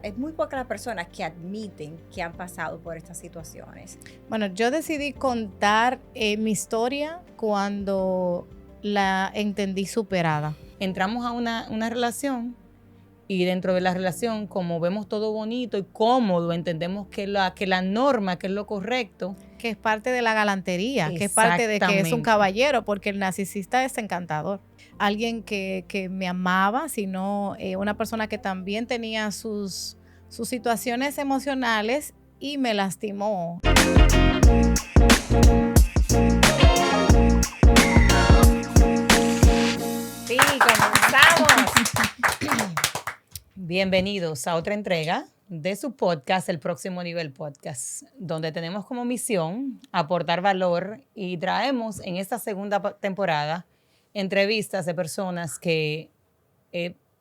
es muy pocas las personas que admiten que han pasado por estas situaciones. Bueno, yo decidí contar mi historia cuando la entendí superada. Entramos a una relación y dentro de la relación, como vemos todo bonito y cómodo, entendemos que la norma, que es lo correcto. Que es parte de la galantería, que es parte de que es un Exactamente. caballero, porque el narcisista es encantador. Alguien que me amaba, sino una persona que también tenía sus situaciones emocionales y me lastimó. Sí, comenzamos. Bienvenidos a otra entrega de su podcast, El Próximo Nivel Podcast, donde tenemos como misión aportar valor y traemos en esta segunda temporada entrevistas de personas que,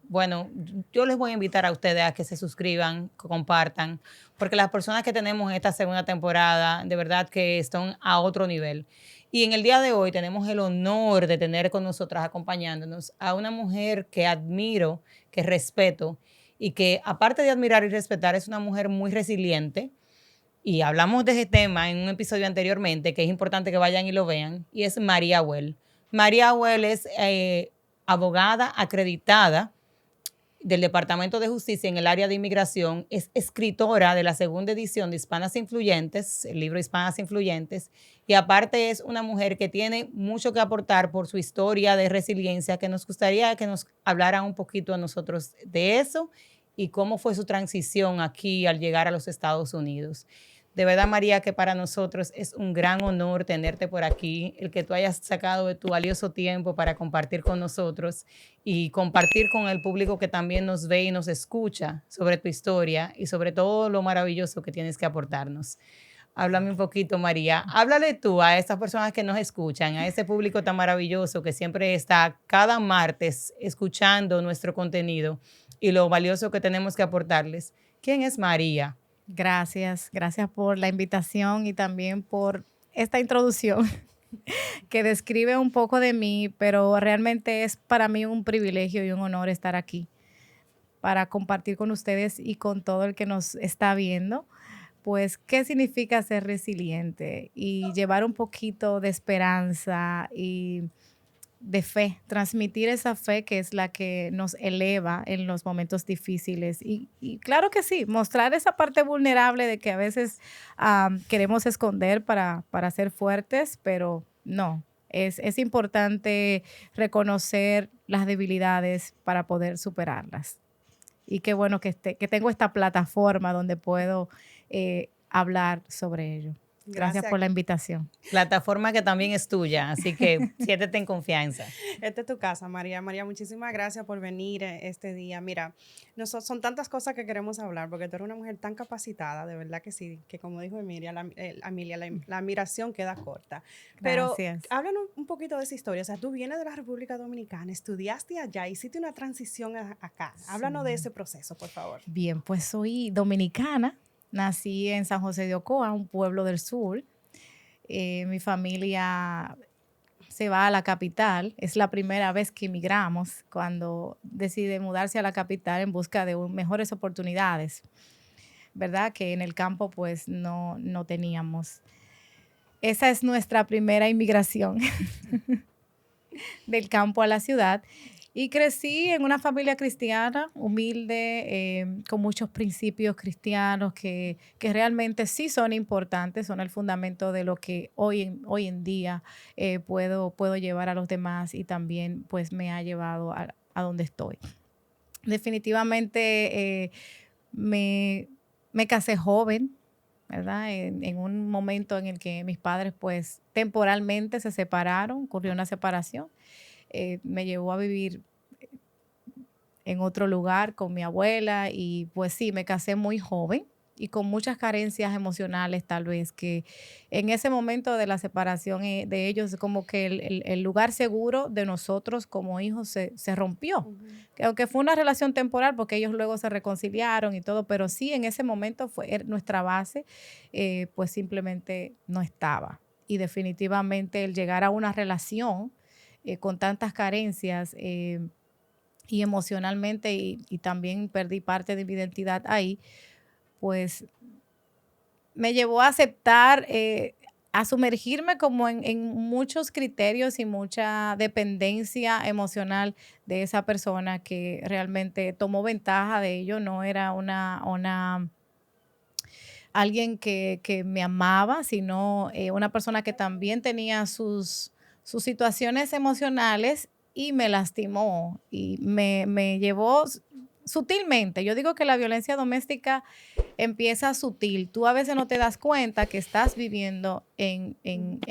bueno, yo les voy a invitar a ustedes a que se suscriban, que compartan, porque las personas que tenemos en esta segunda temporada, de verdad que están a otro nivel. Y en el día de hoy tenemos el honor de tener con nosotras acompañándonos a una mujer que admiro, que respeto y que aparte de admirar y respetar es una mujer muy resiliente. Y hablamos de ese tema en un episodio anteriormente, que es importante que vayan y lo vean, y es María Well. María Well es abogada acreditada del Departamento de Justicia en el área de inmigración, es escritora de la segunda edición de Hispanas Influyentes, el libro Hispanas Influyentes, y aparte es una mujer que tiene mucho que aportar por su historia de resiliencia, que nos gustaría que nos hablara un poquito a nosotros de eso y cómo fue su transición aquí al llegar a los Estados Unidos. De verdad, María, que para nosotros es un gran honor tenerte por aquí, el que tú hayas sacado de tu valioso tiempo para compartir con nosotros y compartir con el público que también nos ve y nos escucha sobre tu historia y sobre todo lo maravilloso que tienes que aportarnos. Háblame un poquito, María. Háblale tú a estas personas que nos escuchan, a ese público tan maravilloso que siempre está cada martes escuchando nuestro contenido y lo valioso que tenemos que aportarles. ¿Quién es María? Gracias por la invitación y también por esta introducción que describe un poco de mí, pero realmente es para mí un privilegio y un honor estar aquí para compartir con ustedes y con todo el que nos está viendo, pues qué significa ser resiliente y llevar un poquito de esperanza y de fe, transmitir esa fe que es la que nos eleva en los momentos difíciles. Y claro que sí, mostrar esa parte vulnerable de que a veces queremos esconder para ser fuertes, pero no, es importante reconocer las debilidades para poder superarlas. Y qué bueno que tengo esta plataforma donde puedo hablar sobre ello. Gracias por la invitación. Plataforma que también es tuya, así que siéntete en confianza. Esta es tu casa, María. María, muchísimas gracias por venir este día. Mira, son tantas cosas que queremos hablar, porque tú eres una mujer tan capacitada, de verdad que sí, que como dijo Emilia, la admiración queda corta. Pero Gracias. háblanos un poquito de esa historia. O sea, tú vienes de la República Dominicana, estudiaste allá, hiciste una transición acá. Háblanos de ese proceso, por favor. Bien, pues soy dominicana. Nací en San José de Ocoa, un pueblo del sur. Mi familia se va a la capital. Es la primera vez que emigramos cuando decide mudarse a la capital en busca de mejores oportunidades, ¿verdad? Que en el campo pues no teníamos. Esa es nuestra primera inmigración del campo a la ciudad. Y crecí en una familia cristiana, humilde, con muchos principios cristianos que realmente sí son importantes, son el fundamento de lo que hoy en día puedo llevar a los demás y también pues me ha llevado a donde estoy. Definitivamente me casé joven, ¿verdad? En un momento en el que mis padres pues temporalmente se separaron, ocurrió una separación. Me llevó a vivir en otro lugar con mi abuela y pues sí, me casé muy joven y con muchas carencias emocionales tal vez, que en ese momento de la separación de ellos, como que el lugar seguro de nosotros como hijos se rompió. Uh-huh. Que aunque fue una relación temporal, porque ellos luego se reconciliaron y todo, pero sí en ese momento fue nuestra base, pues simplemente no estaba. Y definitivamente el llegar a una relación con tantas carencias, y emocionalmente y también perdí parte de mi identidad ahí, pues me llevó a aceptar, a sumergirme como en muchos criterios y mucha dependencia emocional de esa persona que realmente tomó ventaja de ello. No era alguien que me amaba, sino una persona que también tenía sus situaciones emocionales y me lastimó y me llevó sutilmente. Yo digo que la violencia doméstica empieza sutil. Tú a veces no te das cuenta que estás viviendo en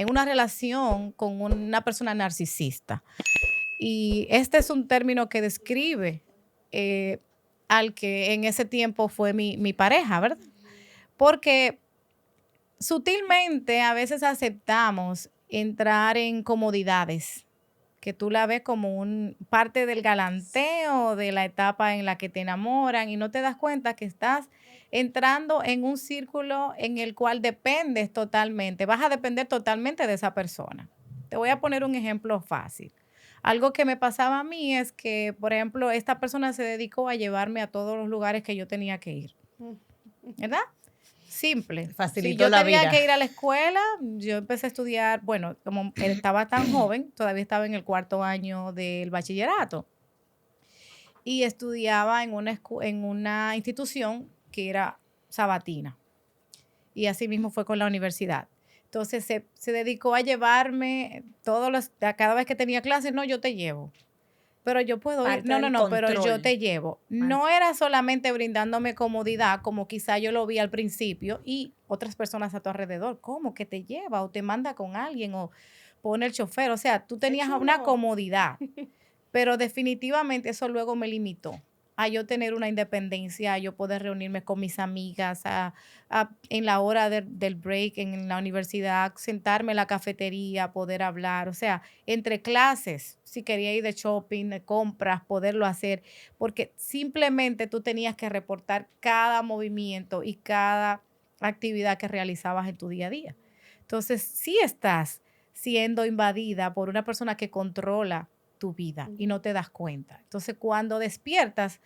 una relación con una persona narcisista. Y este es un término que describe al que en ese tiempo fue mi pareja, ¿verdad? Porque sutilmente a veces aceptamos entrar en comodidades que tú la ves como parte del galanteo, de la etapa en la que te enamoran y no te das cuenta que estás entrando en un círculo en el cual dependes totalmente, vas a depender totalmente de esa persona. Te voy a poner un ejemplo fácil. Algo que me pasaba a mí es que, por ejemplo, esta persona se dedicó a llevarme a todos los lugares que yo tenía que ir, ¿verdad? Simple. Facilitó Si yo la tenía vida. que ir a la escuela, yo empecé a estudiar, bueno, como estaba tan joven, todavía estaba en el 4º año del bachillerato y estudiaba en una institución que era sabatina y así mismo fue con la universidad. Entonces se dedicó a llevarme cada vez que tenía clases, no, yo te llevo. Pero yo puedo ir. Parte No, del pero yo control. te llevo. No era solamente brindándome comodidad, como quizá yo lo vi al principio, y otras personas a tu alrededor. ¿Cómo? Que te lleva o te manda con alguien o pone el chofer. O sea, tú tenías una chulo. comodidad, pero definitivamente eso luego me limitó a yo tener una independencia, a yo poder reunirme con mis amigas, en la hora del break en la universidad, sentarme en la cafetería, poder hablar, o sea, entre clases, si quería ir de shopping, de compras, poderlo hacer, porque simplemente tú tenías que reportar cada movimiento y cada actividad que realizabas en tu día a día. Entonces, sí estás siendo invadida por una persona que controla tu vida y no te das cuenta. Entonces, cuando despiertas,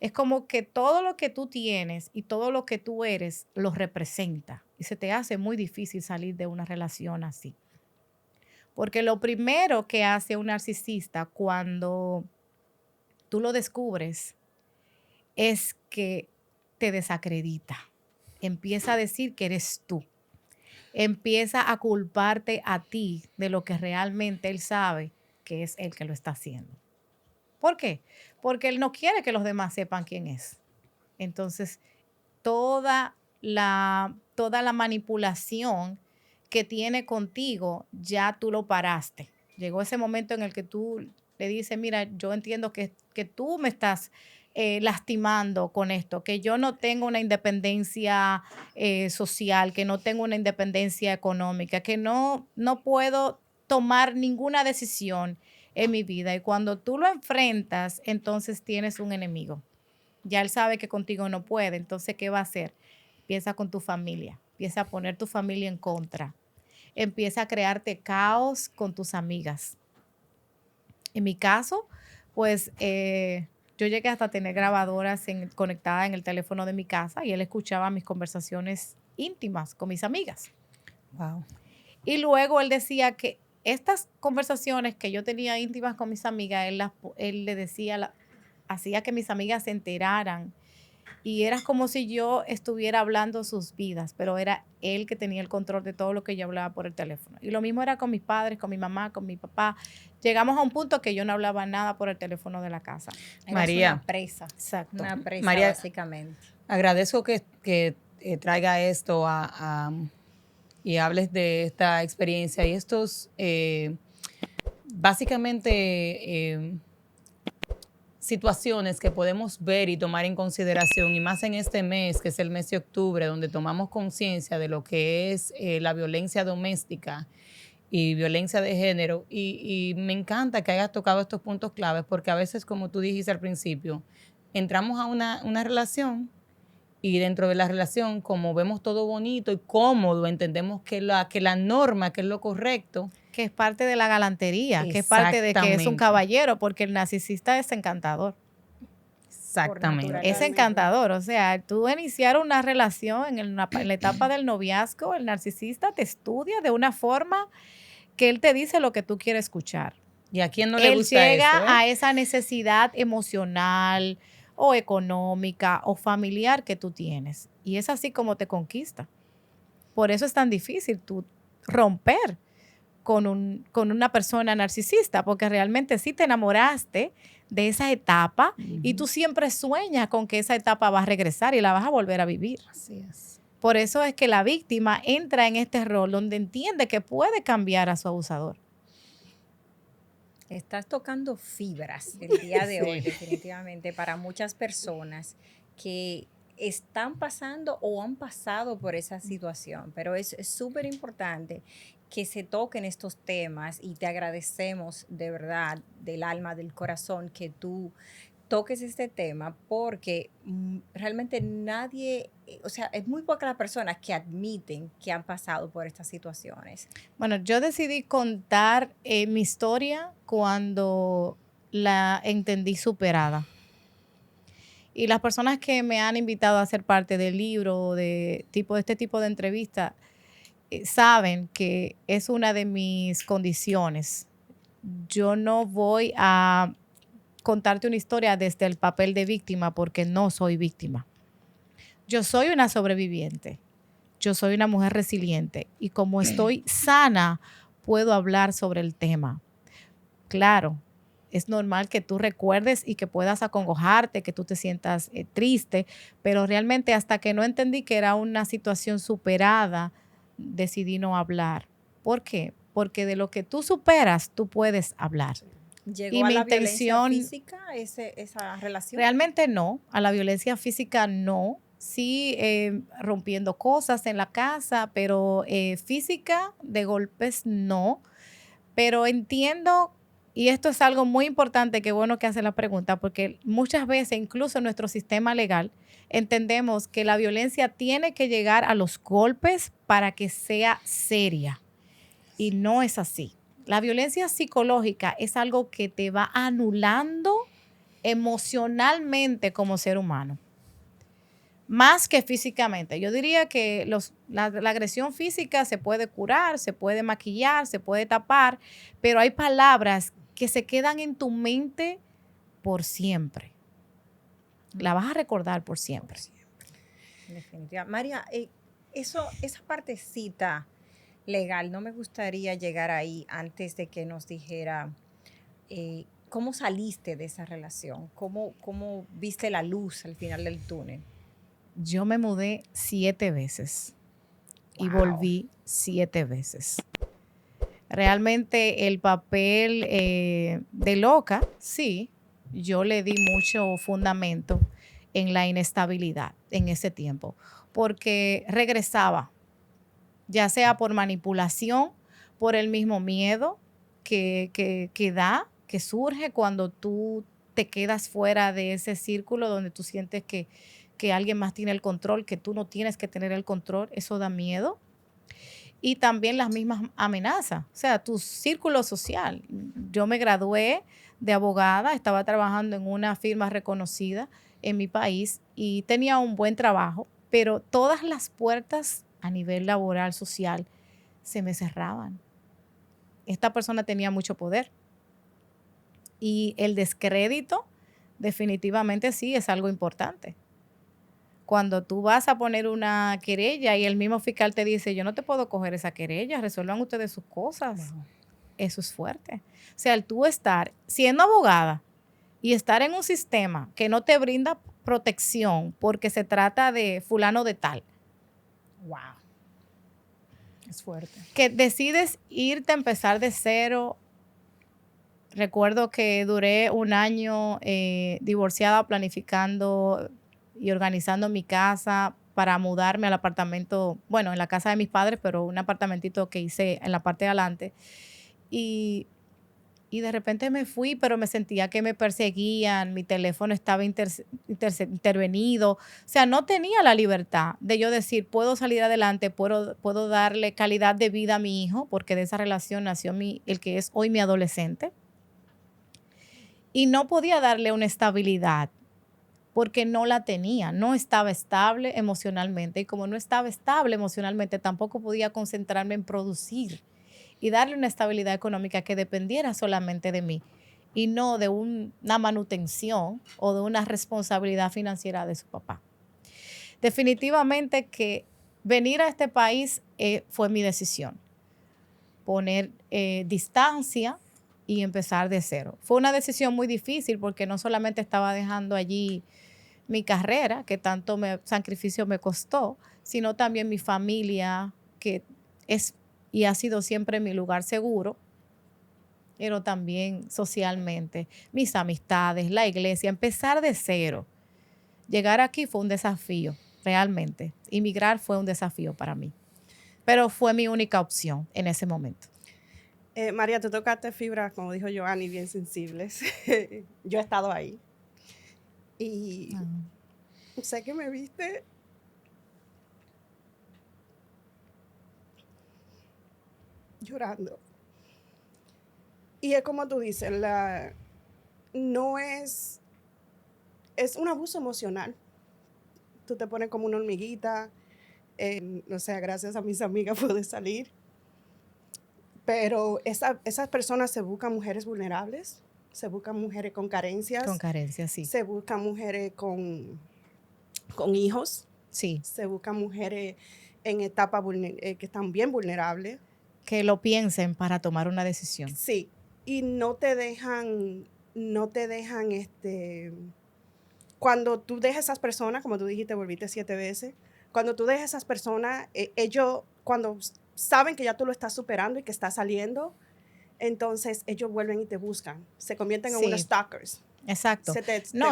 es como que todo lo que tú tienes y todo lo que tú eres lo representa y se te hace muy difícil salir de una relación así. Porque lo primero que hace un narcisista cuando tú lo descubres es que te desacredita. Empieza a decir que eres tú. Empieza a culparte a ti de lo que realmente él sabe que es él que lo está haciendo. ¿Por qué? Porque él no quiere que los demás sepan quién es. Entonces, toda la manipulación que tiene contigo, ya tú lo paraste. Llegó ese momento en el que tú le dices, mira, yo entiendo que tú me estás lastimando con esto, que yo no tengo una independencia social, que no tengo una independencia económica, que no puedo tomar ninguna decisión en mi vida. Y cuando tú lo enfrentas, entonces tienes un enemigo. Ya él sabe que contigo no puede. Entonces, ¿qué va a hacer? Empieza con tu familia. Empieza a poner tu familia en contra. Empieza a crearte caos con tus amigas. En mi caso, pues yo llegué hasta tener grabadoras conectadas en el teléfono de mi casa y él escuchaba mis conversaciones íntimas con mis amigas. Wow. Y luego él decía que estas conversaciones que yo tenía íntimas con mis amigas, él le decía, hacía que mis amigas se enteraran. Y era como si yo estuviera hablando sus vidas, pero era él que tenía el control de todo lo que yo hablaba por el teléfono. Y lo mismo era con mis padres, con mi mamá, con mi papá. Llegamos a un punto que yo no hablaba nada por el teléfono de la casa. Eras María. una presa. Exacto. Una presa, María, básicamente. Agradezco que traiga esto y hables de esta experiencia y estos, básicamente, situaciones que podemos ver y tomar en consideración, y más en este mes, que es el mes de octubre, donde tomamos conciencia de lo que es la violencia doméstica y violencia de género. Y me encanta que hayas tocado estos puntos claves, porque a veces, como tú dijiste al principio, entramos a una relación y dentro de la relación, como vemos todo bonito y cómodo, entendemos que la norma, que es lo correcto, que es parte de la galantería, que es parte de que es un Exactamente. caballero, porque el narcisista es encantador. Exactamente. naturaleza. Es encantador, o sea, tú iniciar una relación en la etapa del noviazgo, el narcisista te estudia de una forma que él te dice lo que tú quieres escuchar. ¿Y a quién no le Él gusta llega eso? a esa necesidad emocional o económica o familiar que tú tienes. Y es así como te conquista. Por eso es tan difícil tú romper con una persona narcisista, porque realmente sí te enamoraste de esa etapa y tú siempre sueñas con que esa etapa va a regresar y la vas a volver a vivir. Así es. Por eso es que la víctima entra en este rol donde entiende que puede cambiar a su abusador. Estás tocando fibras el día de hoy, Sí. definitivamente, para muchas personas que están pasando o han pasado por esa situación. Pero es súper importante que se toquen estos temas y te agradecemos de verdad, del alma, del corazón, que tú toques este tema porque realmente nadie, o sea, es muy pocas las personas que admiten que han pasado por estas situaciones. Bueno, yo decidí contar mi historia cuando la entendí superada. Y las personas que me han invitado a ser parte del libro, de este tipo de entrevista, saben que es una de mis condiciones. Yo no voy a contarte una historia desde el papel de víctima porque no soy víctima. Yo soy una sobreviviente. Yo soy una mujer resiliente y como estoy sana, puedo hablar sobre el tema. Claro, es normal que tú recuerdes y que puedas acongojarte, que tú te sientas triste, pero realmente hasta que no entendí que era una situación superada, decidí no hablar. ¿Por qué? Porque de lo que tú superas, tú puedes hablar. ¿Llegó Y a mi la violencia intención- física esa relación? Realmente no, a la violencia física no. Sí, rompiendo cosas en la casa, pero física de golpes no. Pero entiendo, y esto es algo muy importante, qué bueno que hace la pregunta, porque muchas veces, incluso en nuestro sistema legal, entendemos que la violencia tiene que llegar a los golpes para que sea seria. Y no es así. La violencia psicológica es algo que te va anulando emocionalmente como ser humano, más que físicamente. Yo diría que la agresión física se puede curar, se puede maquillar, se puede tapar, pero hay palabras que se quedan en tu mente por siempre. La vas a recordar por siempre. Definitivamente. María, esa partecita legal, no me gustaría llegar ahí antes de que nos dijera cómo saliste de esa relación, cómo viste la luz al final del túnel. Yo me mudé 7 veces y Wow. volví 7 veces. Realmente el papel de loca, sí, yo le di mucho fundamento en la inestabilidad en ese tiempo, porque regresaba, ya sea por manipulación, por el mismo miedo que surge cuando tú te quedas fuera de ese círculo donde tú sientes que alguien más tiene el control, que tú no tienes que tener el control, eso da miedo. Y también las mismas amenazas, o sea, tu círculo social. Yo me gradué de abogada, estaba trabajando en una firma reconocida en mi país y tenía un buen trabajo, pero todas las puertas a nivel laboral, social, se me cerraban. Esta persona tenía mucho poder y el descrédito definitivamente sí es algo importante. Cuando tú vas a poner una querella y el mismo fiscal te dice, yo no te puedo coger esa querella, resuelvan ustedes sus cosas. Wow. Eso es fuerte. O sea, el tú estar siendo abogada y estar en un sistema que no te brinda protección porque se trata de fulano de tal, Wow. Es fuerte. que decides irte a empezar de cero. Recuerdo que duré un año divorciada, planificando y organizando mi casa para mudarme al apartamento, bueno, en la casa de mis padres, pero un apartamentito que hice en la parte de adelante. Y Y de repente me fui, pero me sentía que me perseguían, mi teléfono estaba intervenido. O sea, no tenía la libertad de yo decir, puedo salir adelante, puedo darle calidad de vida a mi hijo, porque de esa relación nació el que es hoy mi adolescente. Y no podía darle una estabilidad, porque no la tenía, no estaba estable emocionalmente. Y como no estaba estable emocionalmente, tampoco podía concentrarme en producir y darle una estabilidad económica que dependiera solamente de mí y no de una manutención o de una responsabilidad financiera de su papá. Definitivamente que venir a este país fue mi decisión. Poner distancia y empezar de cero. Fue una decisión muy difícil porque no solamente estaba dejando allí mi carrera, que tanto sacrificio me costó, sino también mi familia, que es y ha sido siempre mi lugar seguro, pero también socialmente, mis amistades, la iglesia, empezar de cero. Llegar aquí fue un desafío, realmente. Inmigrar fue un desafío para mí, pero fue mi única opción en ese momento. María, tú tocaste fibras, como dijo Joanny, bien sensibles. Yo he estado ahí. Y sé que me viste llorando. Y es como tú dices, no es un abuso emocional. Tú te pones como una hormiguita. O sea, gracias a mis amigas pude salir. Pero esas personas se buscan mujeres vulnerables, se buscan mujeres con carencias. Con carencias, sí. Se buscan mujeres con hijos. Sí. Se buscan mujeres en etapas que están bien vulnerables. Que lo piensen para tomar una decisión. Sí. Y no te dejan, cuando tú dejas a esas personas, como tú dijiste, volviste 7 veces, cuando tú dejas a esas personas, ellos, cuando saben que ya tú lo estás superando y que estás saliendo, entonces ellos vuelven y te buscan, se convierten en unos stalkers. Exacto.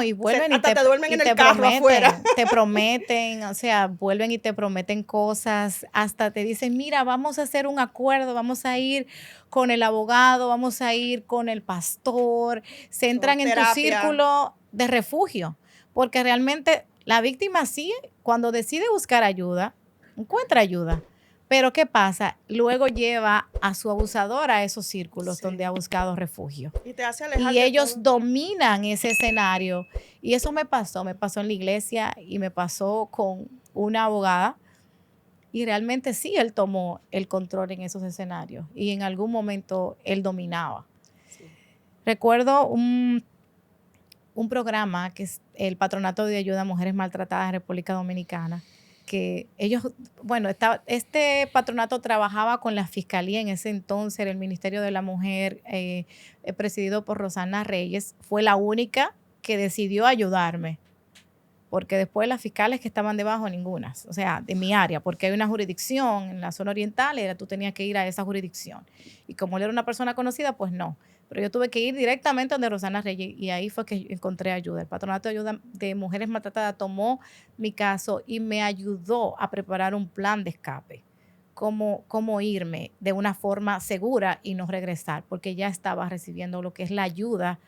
Y vuelven hasta te duermen en el carro afuera. Te prometen, o sea, vuelven y te prometen cosas, hasta te dicen, mira, vamos a hacer un acuerdo, vamos a ir con el abogado, vamos a ir con el pastor, se entran en tu círculo de refugio, porque realmente la víctima sí, cuando decide buscar ayuda, encuentra ayuda. Pero ¿qué pasa? Luego lleva a su abusador a esos círculos donde ha buscado refugio. Y te hace alejar y ellos dominan ese escenario. Y eso me pasó en la iglesia y me pasó con una abogada. Y realmente sí, él tomó el control en esos escenarios. Y en algún momento él dominaba. Sí. Recuerdo un programa que es el Patronato de Ayuda a Mujeres Maltratadas en República Dominicana, que ellos, este patronato trabajaba con la Fiscalía en ese entonces, el Ministerio de la Mujer, presidido por Rosana Reyes, fue la única que decidió ayudarme, porque después las fiscales que estaban debajo, ninguna, o sea, de mi área, porque hay una jurisdicción en la zona oriental y tú tenías que ir a esa jurisdicción. Y como él era una persona conocida, pues no. Pero yo tuve que ir directamente donde Rosana Reyes y ahí fue que encontré ayuda. El Patronato de Ayuda de Mujeres Maltratadas tomó mi caso y me ayudó a preparar un plan de escape, cómo irme de una forma segura y no regresar, porque ya estaba recibiendo lo que es la ayuda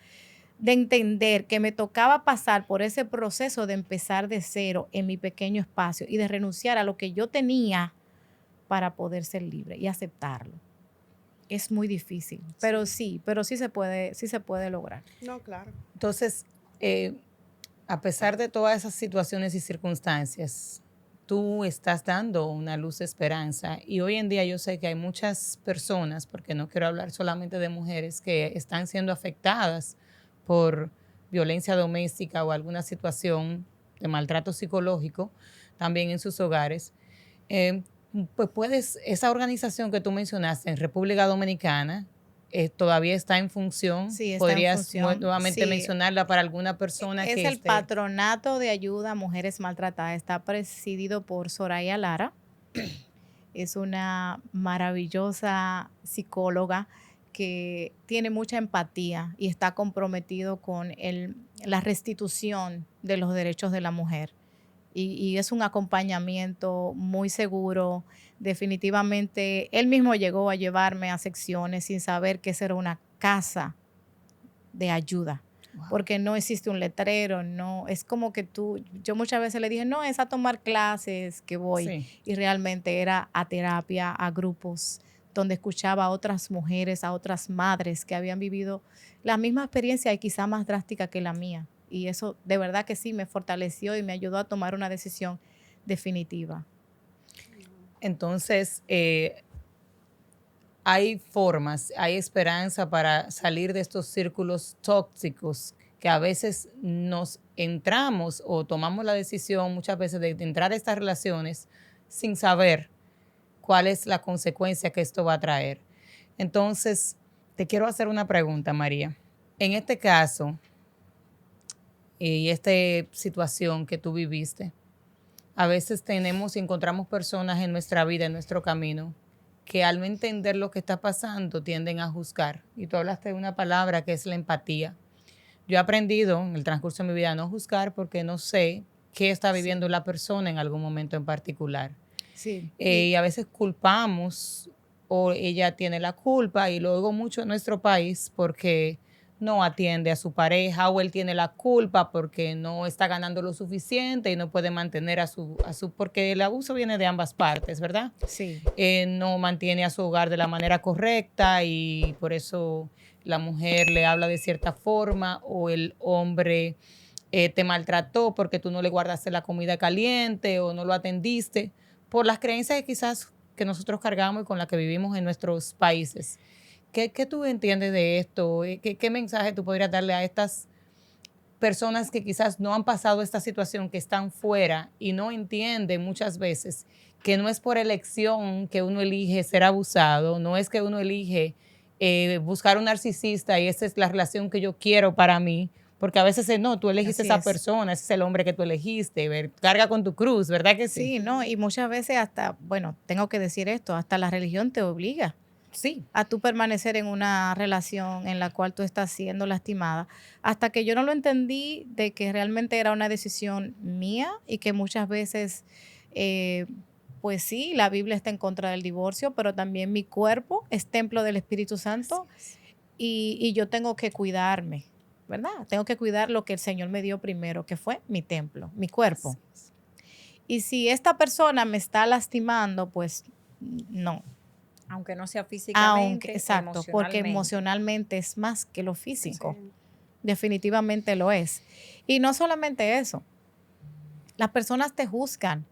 de entender que me tocaba pasar por ese proceso de empezar de cero en mi pequeño espacio y de renunciar a lo que yo tenía para poder ser libre y aceptarlo. Es muy difícil, pero sí se puede lograr. No, claro. Entonces, a pesar de todas esas situaciones y circunstancias, tú estás dando una luz de esperanza. Y hoy en día yo sé que hay muchas personas, porque no quiero hablar solamente de mujeres, que están siendo afectadas por violencia doméstica o alguna situación de maltrato psicológico también en sus hogares. Pues esa organización que tú mencionaste en República Dominicana todavía está en función. Sí, está ¿Podrías en función. nuevamente mencionarla para alguna persona que es el Patronato de Ayuda a Mujeres Maltratadas. Está presidido por Soraya Lara. Es una maravillosa psicóloga que tiene mucha empatía y está comprometido con la restitución de los derechos de la mujer. Y es un acompañamiento muy seguro. Definitivamente, él mismo llegó a llevarme a secciones sin saber que esa era una casa de ayuda. Wow. Porque no existe un letrero, no, es como que yo muchas veces le dije, no, es a tomar clases que voy, sí. Y realmente era a terapia, a grupos, donde escuchaba a otras mujeres, a otras madres que habían vivido la misma experiencia y quizá más drástica que la mía. Y eso de verdad que sí me fortaleció y me ayudó a tomar una decisión definitiva. Entonces, hay formas, hay esperanza para salir de estos círculos tóxicos que a veces nos entramos o tomamos la decisión muchas veces de entrar a estas relaciones sin saber cuál es la consecuencia que esto va a traer. Entonces, te quiero hacer una pregunta, María. En este caso y esta situación que tú viviste, a veces tenemos y encontramos personas en nuestra vida, en nuestro camino, que al no entender lo que está pasando tienden a juzgar. Y tú hablaste de una palabra que es la empatía. Yo he aprendido en el transcurso de mi vida a no juzgar porque no sé qué está viviendo la persona en algún momento en particular. Sí. Y a veces culpamos o ella tiene la culpa y luego mucho en nuestro país porque no atiende a su pareja o él tiene la culpa porque no está ganando lo suficiente y no puede mantener a su porque el abuso viene de ambas partes, ¿verdad? Sí. No mantiene a su hogar de la manera correcta y por eso la mujer le habla de cierta forma o el hombre te maltrató porque tú no le guardaste la comida caliente o no lo atendiste por las creencias que quizás que nosotros cargamos y con las que vivimos en nuestros países. ¿Qué tú entiendes de esto? ¿Qué mensaje tú podrías darle a estas personas que quizás no han pasado esta situación, que están fuera y no entienden muchas veces que no es por elección que uno elige ser abusado, no es que uno elige buscar un narcisista y esa es la relación que yo quiero para mí? Porque a veces no, tú elegiste esa persona, ese es el hombre que tú elegiste, carga con tu cruz, ¿verdad que sí? Sí, no, y muchas veces hasta, bueno, tengo que decir esto, hasta la religión te obliga. Sí. A tú permanecer en una relación en la cual tú estás siendo lastimada, hasta que yo no lo entendí de que realmente era una decisión mía y que muchas veces, pues sí, la Biblia está en contra del divorcio, pero también mi cuerpo es templo del Espíritu Santo y yo tengo que cuidarme, ¿verdad? Tengo que cuidar lo que el Señor me dio primero, que fue mi templo, mi cuerpo. Y si esta persona me está lastimando, pues no. Aunque no sea físicamente, exacto, porque emocionalmente es más que lo físico. Sí. Definitivamente lo es. Y no solamente eso, las personas te juzgan.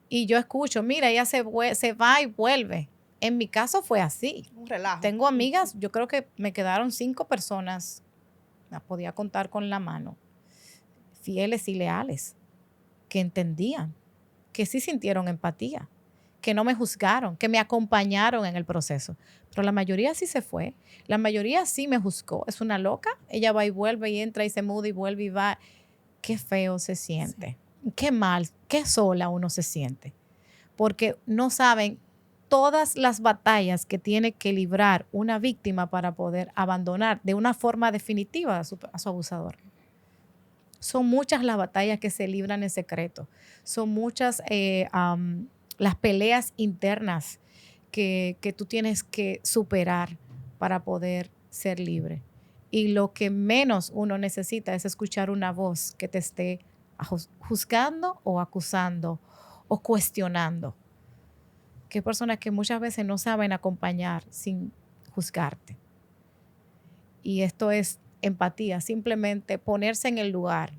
Y yo escucho, mira, ella se va y vuelve. En mi caso fue así. Un relajo. Tengo amigas, yo creo que me quedaron 5 personas, las podía contar con la mano, fieles y leales, que entendían, que sí sintieron empatía, que no me juzgaron, que me acompañaron en el proceso. Pero la mayoría sí se fue. La mayoría sí me juzgó. Es una loca. Ella va y vuelve y entra y se muda y vuelve y va. Qué feo se siente. Sí. Qué mal, qué sola uno se siente. Porque no saben todas las batallas que tiene que librar una víctima para poder abandonar de una forma definitiva a su abusador. Son muchas las batallas que se libran en secreto. Son muchas las peleas internas que tú tienes que superar para poder ser libre. Y lo que menos uno necesita es escuchar una voz que te esté juzgando o acusando o cuestionando. Que hay personas que muchas veces no saben acompañar sin juzgarte. Y esto es empatía, simplemente ponerse en el lugar.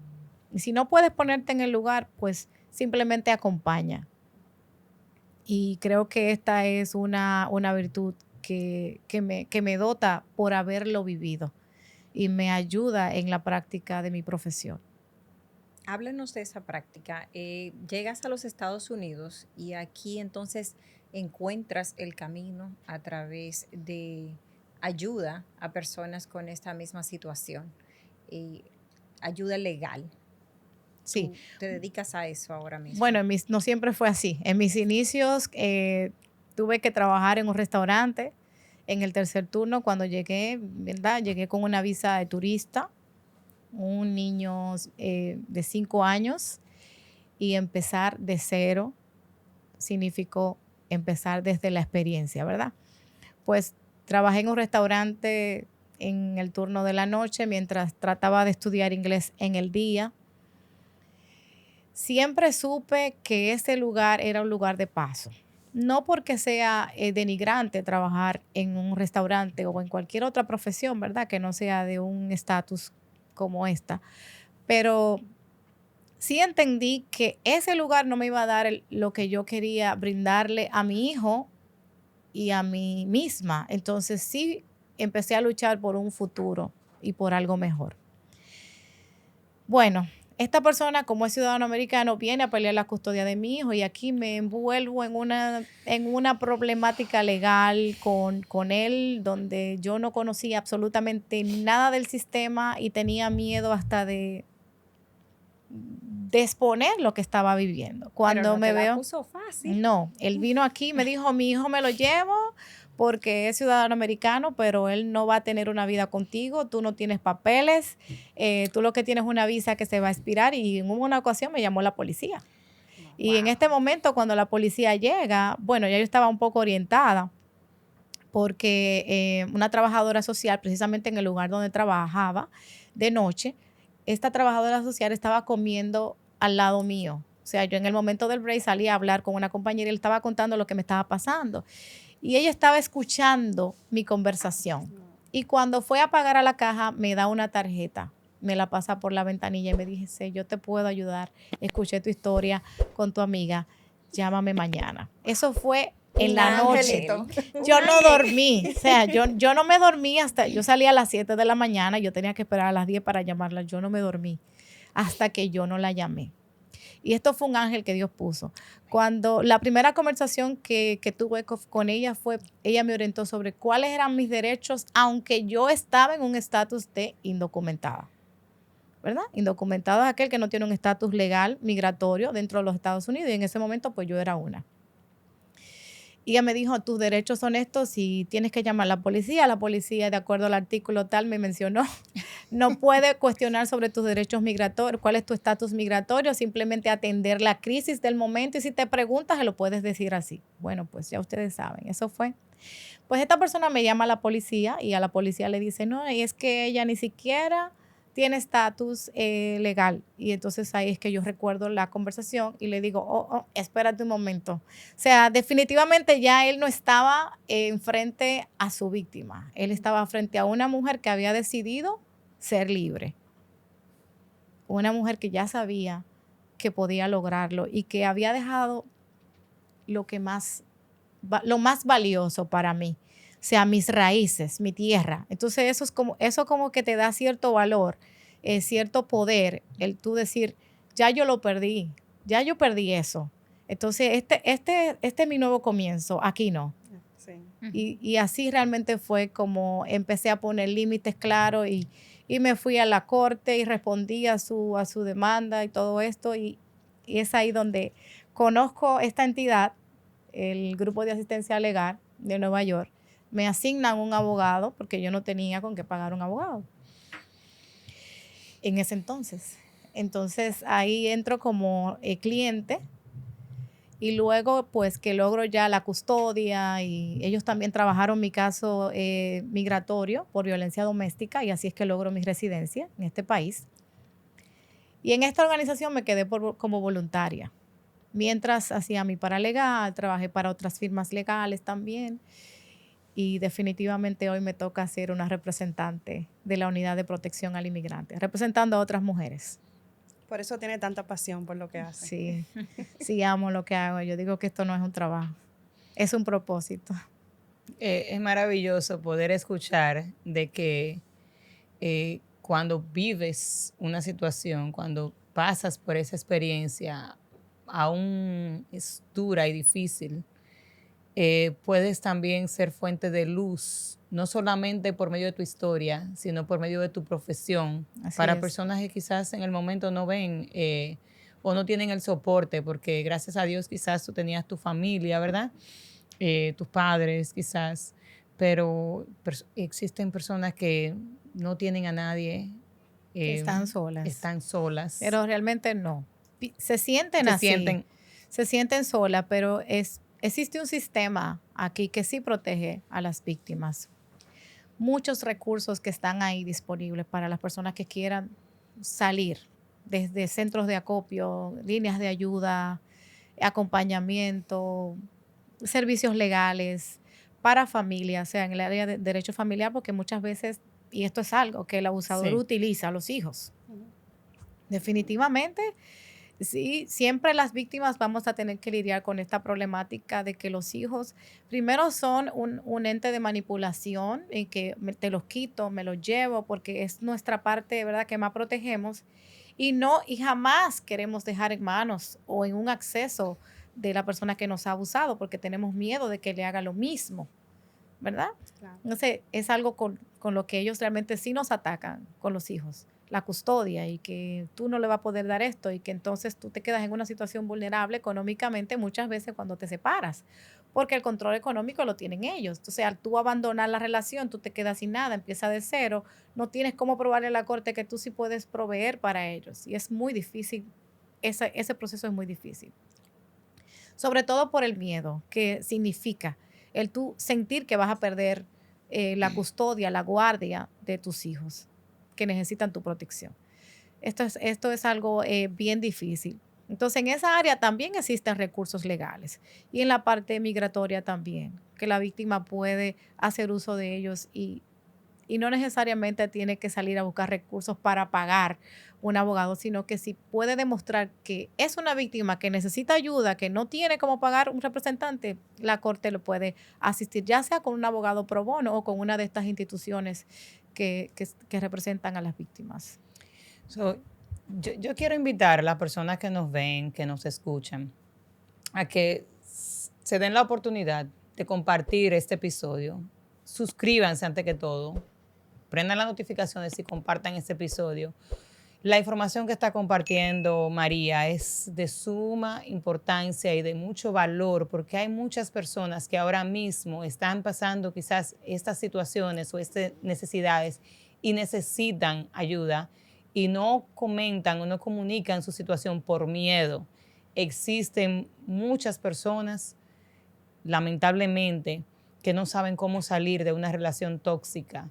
Y si no puedes ponerte en el lugar, pues simplemente acompaña. Y creo que esta es una virtud que me dota por haberlo vivido y me ayuda en la práctica de mi profesión. Háblenos de esa práctica. Llegas a los Estados Unidos y aquí entonces encuentras el camino a través de ayuda a personas con esta misma situación, ayuda legal. Sí. ¿Tú te dedicas a eso ahora mismo? Bueno, no siempre fue así. En mis inicios tuve que trabajar en un restaurante en el tercer turno. Cuando llegué, ¿verdad? Llegué con una visa de turista, un niño de 5 años, y empezar de cero significó empezar desde la experiencia, ¿verdad? Pues trabajé en un restaurante en el turno de la noche mientras trataba de estudiar inglés en el día. Siempre supe que ese lugar era un lugar de paso. No porque sea denigrante trabajar en un restaurante o en cualquier otra profesión, ¿verdad? Que no sea de un estatus como esta. Pero sí entendí que ese lugar no me iba a dar lo que yo quería brindarle a mi hijo y a mí misma. Entonces sí empecé a luchar por un futuro y por algo mejor. Bueno, esta persona, como es ciudadano americano, viene a pelear la custodia de mi hijo y aquí me envuelvo en una problemática legal con él, donde yo no conocía absolutamente nada del sistema y tenía miedo hasta de exponer lo que estaba viviendo. Cuando Pero no me te la veo, puso fácil. no, él vino aquí y me dijo, mi hijo me lo llevo porque es ciudadano americano, pero él no va a tener una vida contigo, tú no tienes papeles, tú lo que tienes es una visa que se va a expirar, y en una ocasión me llamó la policía. Y en este momento, cuando la policía llega, bueno, ya yo estaba un poco orientada, porque una trabajadora social, precisamente en el lugar donde trabajaba de noche, esta trabajadora social estaba comiendo al lado mío. O sea, yo en el momento del break salí a hablar con una compañera y él estaba contando lo que me estaba pasando. Y ella estaba escuchando mi conversación. Y cuando fue a pagar a la caja, me da una tarjeta. Me la pasa por la ventanilla y me dice, yo te puedo ayudar. Escuché tu historia con tu amiga. Llámame mañana. Eso fue en la noche. Yo no dormí. O sea, yo no me dormí hasta, yo salí a las 7 de la mañana, yo tenía que esperar a las 10 para llamarla. Yo no me dormí hasta que yo no la llamé. Y esto fue un ángel que Dios puso. Cuando la primera conversación que tuve con ella fue, ella me orientó sobre cuáles eran mis derechos, aunque yo estaba en un estatus de indocumentada, ¿verdad? Indocumentado es aquel que no tiene un estatus legal migratorio dentro de los Estados Unidos, y en ese momento pues yo era una. Y ella me dijo, tus derechos son estos y tienes que llamar a la policía, de acuerdo al artículo tal, me mencionó, no puede cuestionar sobre tus derechos migratorios, cuál es tu estatus migratorio, simplemente atender la crisis del momento, y si te preguntas, se lo puedes decir así. Bueno, pues ya ustedes saben, eso fue. Pues esta persona me llama a la policía y a la policía le dice, no, y es que ella ni siquiera tiene estatus legal. Y entonces ahí es que yo recuerdo la conversación y le digo, espérate un momento. O sea, definitivamente ya él no estaba frente a su víctima. Él estaba frente a una mujer que había decidido ser libre. Una mujer que ya sabía que podía lograrlo y que había dejado lo más valioso para mí. O sea, mis raíces, mi tierra. Entonces eso como que te da cierto valor, cierto poder, el tú decir, ya yo lo perdí, ya yo perdí eso. Entonces este es mi nuevo comienzo, aquí no. Sí. Y así realmente fue como empecé a poner límites claros y me fui a la corte y respondí a su demanda y todo esto. Y es ahí donde conozco esta entidad, el Grupo de Asistencia Legal de Nueva York. Me asignan un abogado porque yo no tenía con qué pagar un abogado en ese entonces. Entonces ahí entro como cliente y luego pues que logro ya la custodia, y ellos también trabajaron mi caso migratorio por violencia doméstica, y así es que logro mi residencia en este país. Y en esta organización me quedé como voluntaria. Mientras hacía mi paralegal, trabajé para otras firmas legales también. Y definitivamente hoy me toca ser una representante de la Unidad de Protección al Inmigrante, representando a otras mujeres. Por eso tiene tanta pasión por lo que hace. Sí, sí, amo lo que hago. Yo digo que esto no es un trabajo, es un propósito. Es maravilloso poder escuchar de que cuando vives una situación, cuando pasas por esa experiencia, aún es dura y difícil, puedes también ser fuente de luz, no solamente por medio de tu historia, sino por medio de tu profesión, Así para es. personas que quizás en el momento no ven o no tienen el soporte, porque gracias a Dios quizás tú tenías tu familia, ¿verdad? Tus padres quizás, pero existen personas que no tienen a nadie. Están solas. Están solas. Pero realmente no. Se sienten así. Se sienten solas, pero existe un sistema aquí que sí protege a las víctimas. muchos recursos que están ahí disponibles para las personas que quieran salir, desde centros de acopio, líneas de ayuda, acompañamiento, servicios legales para familias, o sea, en el área de derecho familiar, porque muchas veces, y esto es algo que el abusador Sí. utiliza a los hijos. Definitivamente, sí, siempre las víctimas vamos a tener que lidiar con esta problemática de que los hijos primero son un ente de manipulación en que te los quito, me los llevo, porque es nuestra parte, ¿verdad?, que más protegemos y jamás queremos dejar en manos o en un acceso de la persona que nos ha abusado porque tenemos miedo de que le haga lo mismo, ¿verdad? Claro. Entonces, es algo con lo que ellos realmente sí nos atacan con los hijos, la custodia y que tú no le vas a poder dar esto y que entonces tú te quedas en una situación vulnerable económicamente muchas veces cuando te separas, porque el control económico lo tienen ellos. Entonces, al tú abandonar la relación, tú te quedas sin nada, empieza de cero, no tienes cómo probarle a la corte que tú sí puedes proveer para ellos y es muy difícil, ese proceso es muy difícil. Sobre todo por el miedo que significa el tú sentir que vas a perder la custodia, la guardia de tus hijos que necesitan tu protección. Esto es algo bien difícil. Entonces, en esa área también existen recursos legales y en la parte migratoria también, que la víctima puede hacer uso de ellos y no necesariamente tiene que salir a buscar recursos para pagar un abogado, sino que si puede demostrar que es una víctima que necesita ayuda, que no tiene cómo pagar un representante, la corte lo puede asistir, ya sea con un abogado pro bono o con una de estas instituciones que representan a las víctimas. So, yo quiero invitar a las personas que nos ven, que nos escuchan, a que se den la oportunidad de compartir este episodio. Suscríbanse antes que todo. Prendan las notificaciones y compartan este episodio. La información que está compartiendo María es de suma importancia y de mucho valor porque hay muchas personas que ahora mismo están pasando quizás estas situaciones o estas necesidades y necesitan ayuda y no comentan o no comunican su situación por miedo. Existen muchas personas, lamentablemente, que no saben cómo salir de una relación tóxica,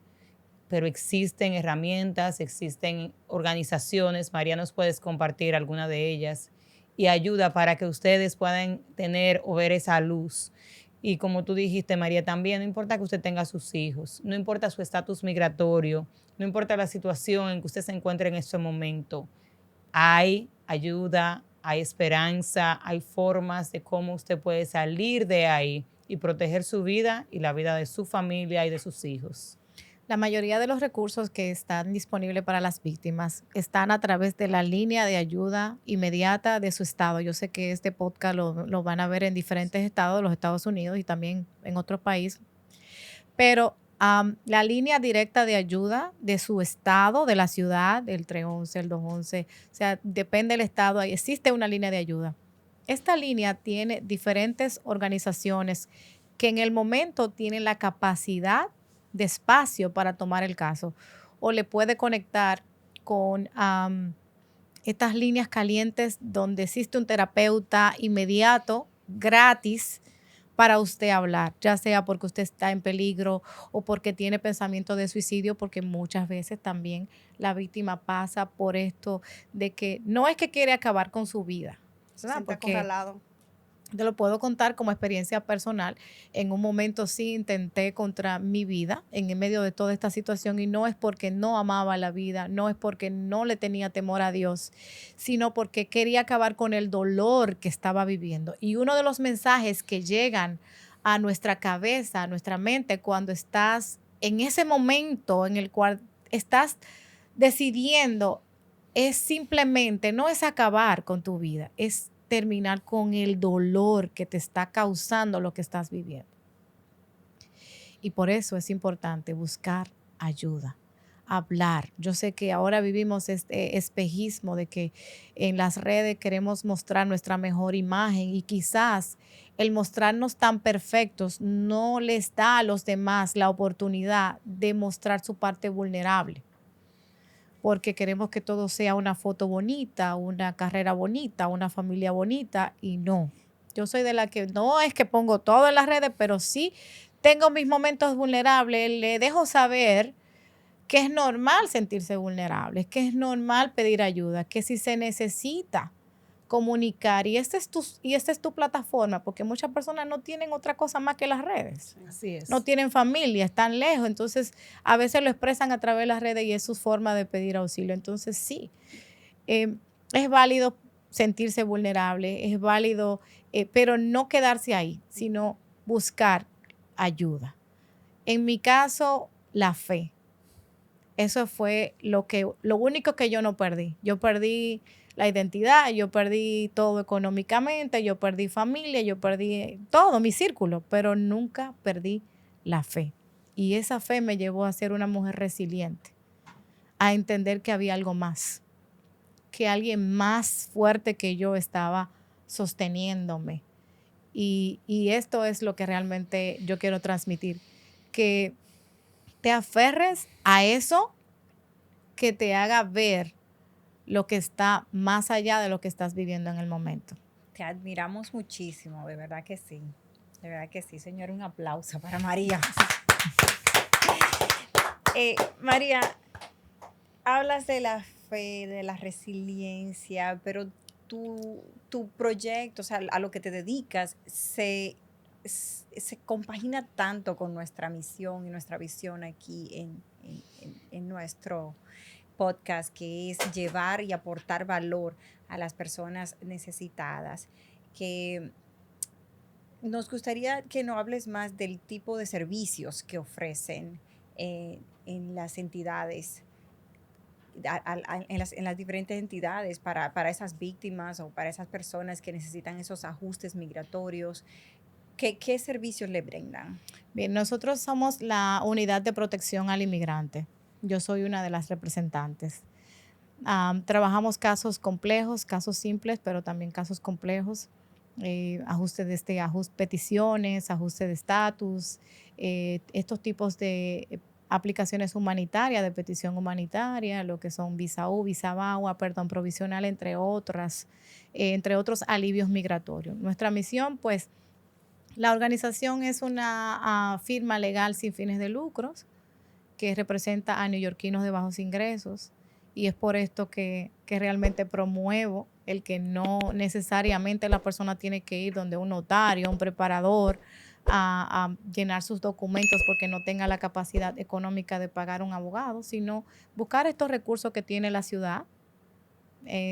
pero existen herramientas, existen organizaciones, María nos puedes compartir alguna de ellas, y ayuda para que ustedes puedan tener o ver esa luz. Y como tú dijiste, María, también no importa que usted tenga sus hijos, no importa su estatus migratorio, no importa la situación en que usted se encuentre en este momento, hay ayuda, hay esperanza, hay formas de cómo usted puede salir de ahí y proteger su vida y la vida de su familia y de sus hijos. La mayoría de los recursos que están disponibles para las víctimas están a través de la línea de ayuda inmediata de su estado. Yo sé que este podcast lo van a ver en diferentes estados de los Estados Unidos y también en otros países, pero la línea directa de ayuda de su estado, de la ciudad, el 311, el 211, o sea, depende del estado, ahí existe una línea de ayuda. Esta línea tiene diferentes organizaciones que en el momento tienen la capacidad de espacio para tomar el caso o le puede conectar con estas líneas calientes donde existe un terapeuta inmediato, gratis, para usted hablar, ya sea porque usted está en peligro o porque tiene pensamiento de suicidio, porque muchas veces también la víctima pasa por esto de que no es que quiere acabar con su vida, Se ¿verdad? siente Porque acorralado. te lo puedo contar como experiencia personal. En un momento sí intenté contra mi vida en medio de toda esta situación y no es porque no amaba la vida, no es porque no le tenía temor a Dios, sino porque quería acabar con el dolor que estaba viviendo. Y uno de los mensajes que llegan a nuestra cabeza, a nuestra mente, cuando estás en ese momento en el cual estás decidiendo, es simplemente, no es acabar con tu vida, es terminar con el dolor que te está causando lo que estás viviendo. Y por eso es importante buscar ayuda, hablar. Yo sé que ahora vivimos este espejismo de que en las redes queremos mostrar nuestra mejor imagen y quizás el mostrarnos tan perfectos no les da a los demás la oportunidad de mostrar su parte vulnerable, porque queremos que todo sea una foto bonita, una carrera bonita, una familia bonita, y no. Yo soy de la que no es que pongo todo en las redes, pero sí tengo mis momentos vulnerables, le dejo saber que es normal sentirse vulnerable, que es normal pedir ayuda, que si se necesita comunicar, y esta es tu plataforma, porque muchas personas no tienen otra cosa más que las redes. Así es. No tienen familia, están lejos, entonces a veces lo expresan a través de las redes y es su forma de pedir auxilio. Entonces sí, es válido sentirse vulnerable, es válido, pero no quedarse ahí, sino buscar ayuda. En mi caso, la fe. Eso fue lo único que yo no perdí. Yo perdí la identidad, yo perdí todo económicamente, yo perdí familia, yo perdí todo mi círculo, pero nunca perdí la fe. Y esa fe me llevó a ser una mujer resiliente, a entender que había algo más, que alguien más fuerte que yo estaba sosteniéndome. Y esto es lo que realmente yo quiero transmitir, que te aferres a eso que te haga ver lo que está más allá de lo que estás viviendo en el momento. Te admiramos muchísimo, de verdad que sí. De verdad que sí, señor. Un aplauso para María. María, hablas de la fe, de la resiliencia, pero tu proyecto, o sea, a lo que te dedicas, se compagina tanto con nuestra misión y nuestra visión aquí en nuestro podcast, que es llevar y aportar valor a las personas necesitadas, que nos gustaría que nos hables más del tipo de servicios que ofrecen en las entidades, en las diferentes entidades para esas víctimas o para esas personas que necesitan esos ajustes migratorios. ¿Qué servicios le brindan? Bien, nosotros somos la unidad de protección al inmigrante. Yo soy una de las representantes. Trabajamos casos complejos, casos simples, pero también casos complejos. Peticiones, ajuste de estatus, estos tipos de aplicaciones humanitarias, de petición humanitaria, lo que son visa U, visa VAWA, perdón provisional, entre otros alivios migratorios. Nuestra misión, pues, la organización es una firma legal sin fines de lucros que representa a neoyorquinos de bajos ingresos, y es por esto que realmente promuevo el que no necesariamente la persona tiene que ir donde un notario, un preparador, a llenar sus documentos porque no tenga la capacidad económica de pagar un abogado, sino buscar estos recursos que tiene la ciudad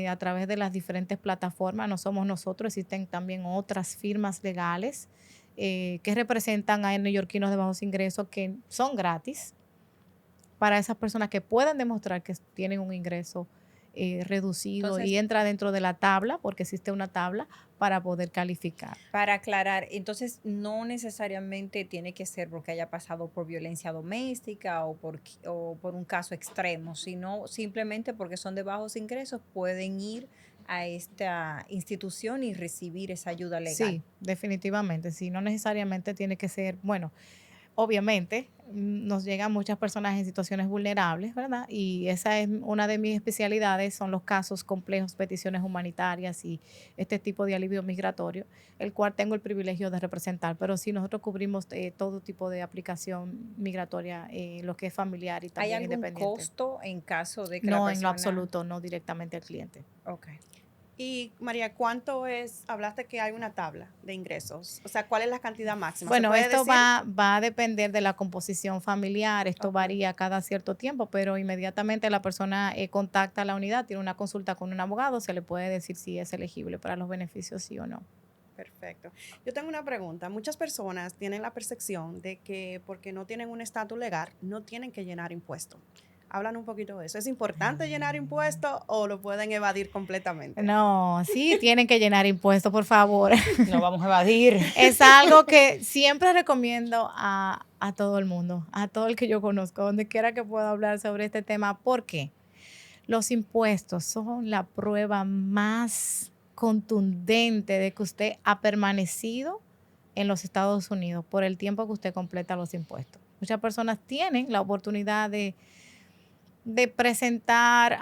a través de las diferentes plataformas. No somos nosotros, existen también otras firmas legales que representan a neoyorquinos de bajos ingresos que son gratis para esas personas que pueden demostrar que tienen un ingreso reducido. Entonces, y entra dentro de la tabla, porque existe una tabla para poder calificar. Para aclarar, entonces no necesariamente tiene que ser porque haya pasado por violencia doméstica o por un caso extremo, sino simplemente porque son de bajos ingresos, pueden ir a esta institución y recibir esa ayuda legal. Sí, definitivamente. Sí, no necesariamente tiene que ser, bueno, obviamente nos llegan muchas personas en situaciones vulnerables, ¿verdad? Y esa es una de mis especialidades, son los casos complejos, peticiones humanitarias y este tipo de alivio migratorio, el cual tengo el privilegio de representar. Pero sí, nosotros cubrimos todo tipo de aplicación migratoria, lo que es familiar y también independiente. ¿Hay algún costo en caso de que no, la persona...? en lo absoluto, no directamente al cliente. Ok. Y María, ¿cuánto es? Hablaste que hay una tabla de ingresos. O sea, ¿cuál es la cantidad máxima? Bueno, esto decir? va a depender de la composición familiar. Esto varía cada cierto tiempo, pero inmediatamente la persona contacta a la unidad, tiene una consulta con un abogado, se le puede decir si es elegible para los beneficios, sí o no. Perfecto. Yo tengo una pregunta. Muchas personas tienen la percepción de que porque no tienen un estatus legal, no tienen que llenar impuestos. Hablan un poquito de eso. ¿Es importante llenar impuestos o lo pueden evadir completamente? No, sí, tienen que llenar impuestos, por favor. No vamos a evadir. Es algo que siempre recomiendo a todo el mundo, a todo el que yo conozco, donde quiera que pueda hablar sobre este tema. ¿Por qué? Los impuestos son la prueba más contundente de que usted ha permanecido en los Estados Unidos por el tiempo que usted completa los impuestos. Muchas personas tienen la oportunidad de presentar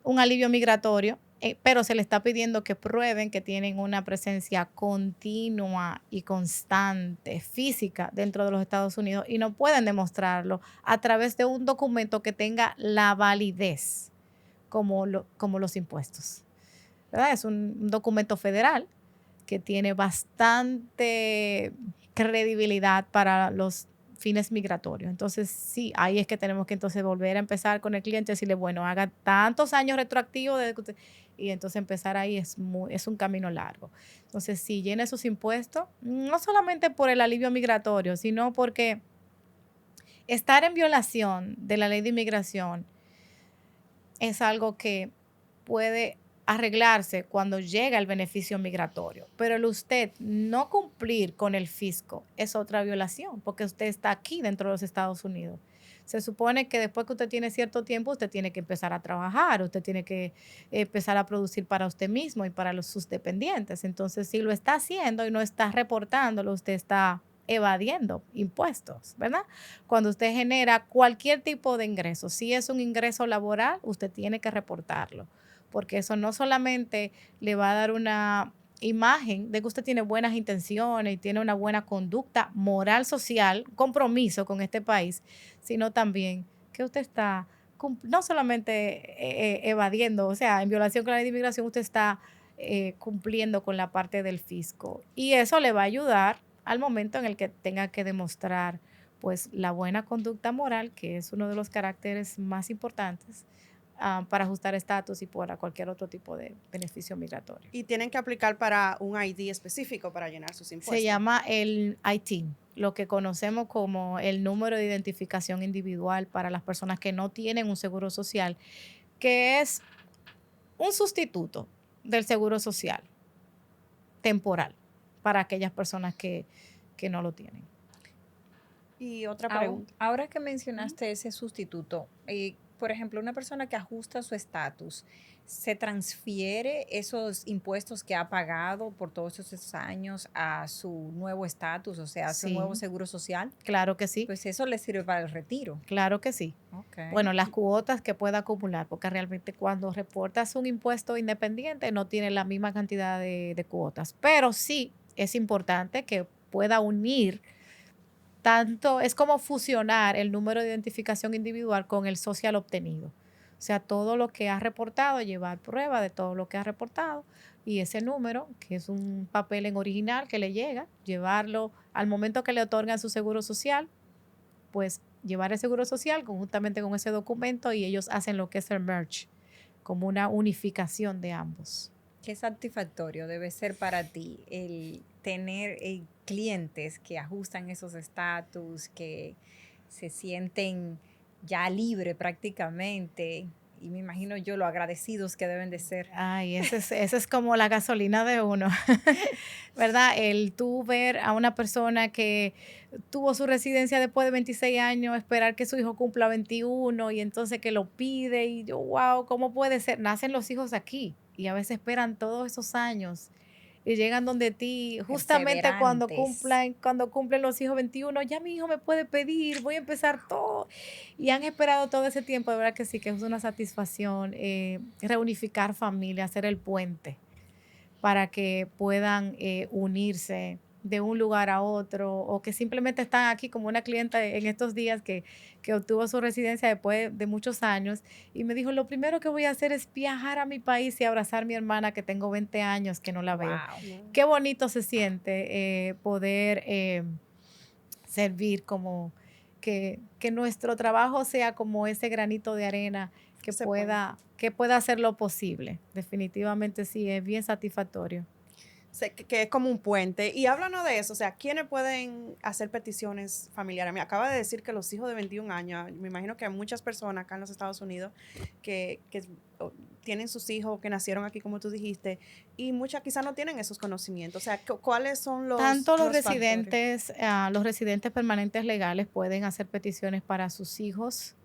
un alivio migratorio pero se le está pidiendo que prueben que tienen una presencia continua y constante, física, dentro de los Estados Unidos y no pueden demostrarlo a través de un documento que tenga la validez como los impuestos, ¿verdad? Es un documento federal que tiene bastante credibilidad para los fines migratorios. Entonces, sí, ahí es que tenemos que entonces volver a empezar con el cliente y decirle, bueno, haga tantos años retroactivos desde que usted, y entonces empezar ahí es un camino largo. Entonces, sí, llene sus impuestos, no solamente por el alivio migratorio, sino porque estar en violación de la ley de inmigración es algo que puede arreglarse cuando llega el beneficio migratorio, pero el usted no cumplir con el fisco es otra violación, porque usted está aquí dentro de los Estados Unidos. Se supone que después que usted tiene cierto tiempo, usted tiene que empezar a trabajar, usted tiene que empezar a producir para usted mismo y para sus dependientes. Entonces, si lo está haciendo y no está reportándolo, usted está evadiendo impuestos, ¿verdad? Cuando usted genera cualquier tipo de ingreso, si es un ingreso laboral, usted tiene que reportarlo, porque eso no solamente le va a dar una imagen de que usted tiene buenas intenciones y tiene una buena conducta moral, social, compromiso con este país, sino también que usted está no solamente evadiendo, o sea, en violación con la ley de inmigración, usted está cumpliendo con la parte del fisco. Y eso le va a ayudar al momento en el que tenga que demostrar pues la buena conducta moral, que es uno de los caracteres más importantes para ajustar estatus y para cualquier otro tipo de beneficio migratorio. Y tienen que aplicar para un ID específico para llenar sus impuestos. Se llama el ITIN, lo que conocemos como el número de identificación individual para las personas que no tienen un seguro social, que es un sustituto del seguro social temporal para aquellas personas que no lo tienen. Y otra pregunta. Ahora que mencionaste ese sustituto, por ejemplo, una persona que ajusta su estatus, ¿se transfiere esos impuestos que ha pagado por todos esos años a su nuevo estatus, o sea, a su Sí. nuevo seguro social? Claro que sí. Pues eso le sirve para el retiro. Claro que sí. Okay. Bueno, las cuotas que pueda acumular, porque realmente cuando reportas un impuesto independiente no tiene la misma cantidad de cuotas, pero sí es importante que pueda unir tanto, es como fusionar el número de identificación individual con el social obtenido. O sea, todo lo que ha reportado, llevar prueba de todo lo que ha reportado y ese número, que es un papel en original que le llega, llevarlo al momento que le otorgan su seguro social, pues llevar el seguro social conjuntamente con ese documento y ellos hacen lo que es el merge, como una unificación de ambos. ¿Qué satisfactorio debe ser para ti el tener clientes que ajustan esos estatus, que se sienten ya libres prácticamente? Y me imagino yo lo agradecidos que deben de ser. Ay, ese es como la gasolina de uno, ¿verdad? El tú ver a una persona que tuvo su residencia después de 26 años, esperar que su hijo cumpla 21 y entonces que lo pide y yo, wow, ¿cómo puede ser? Nacen los hijos aquí y a veces esperan todos esos años y llegan donde ti justamente cuando cumplen los hijos 21, ya mi hijo me puede pedir, voy a empezar todo. Y han esperado todo ese tiempo, de verdad que sí, que es una satisfacción reunificar familia, hacer el puente para que puedan unirse de un lugar a otro o que simplemente están aquí como una clienta en estos días que obtuvo su residencia después de muchos años y me dijo, lo primero que voy a hacer es viajar a mi país y abrazar a mi hermana que tengo 20 años que no la veo. Wow. Qué bonito se siente poder servir como que nuestro trabajo sea como ese granito de arena que pueda hacer lo posible. Definitivamente sí, es bien satisfactorio. Que es como un puente. Y háblanos de eso, o sea, ¿quiénes pueden hacer peticiones familiares? Me acaba de decir que los hijos de 21 años, me imagino que hay muchas personas acá en los Estados Unidos que tienen sus hijos que nacieron aquí, como tú dijiste, y muchas quizás no tienen esos conocimientos. O sea, ¿cuáles son los Tanto los residentes permanentes legales pueden hacer peticiones para sus hijos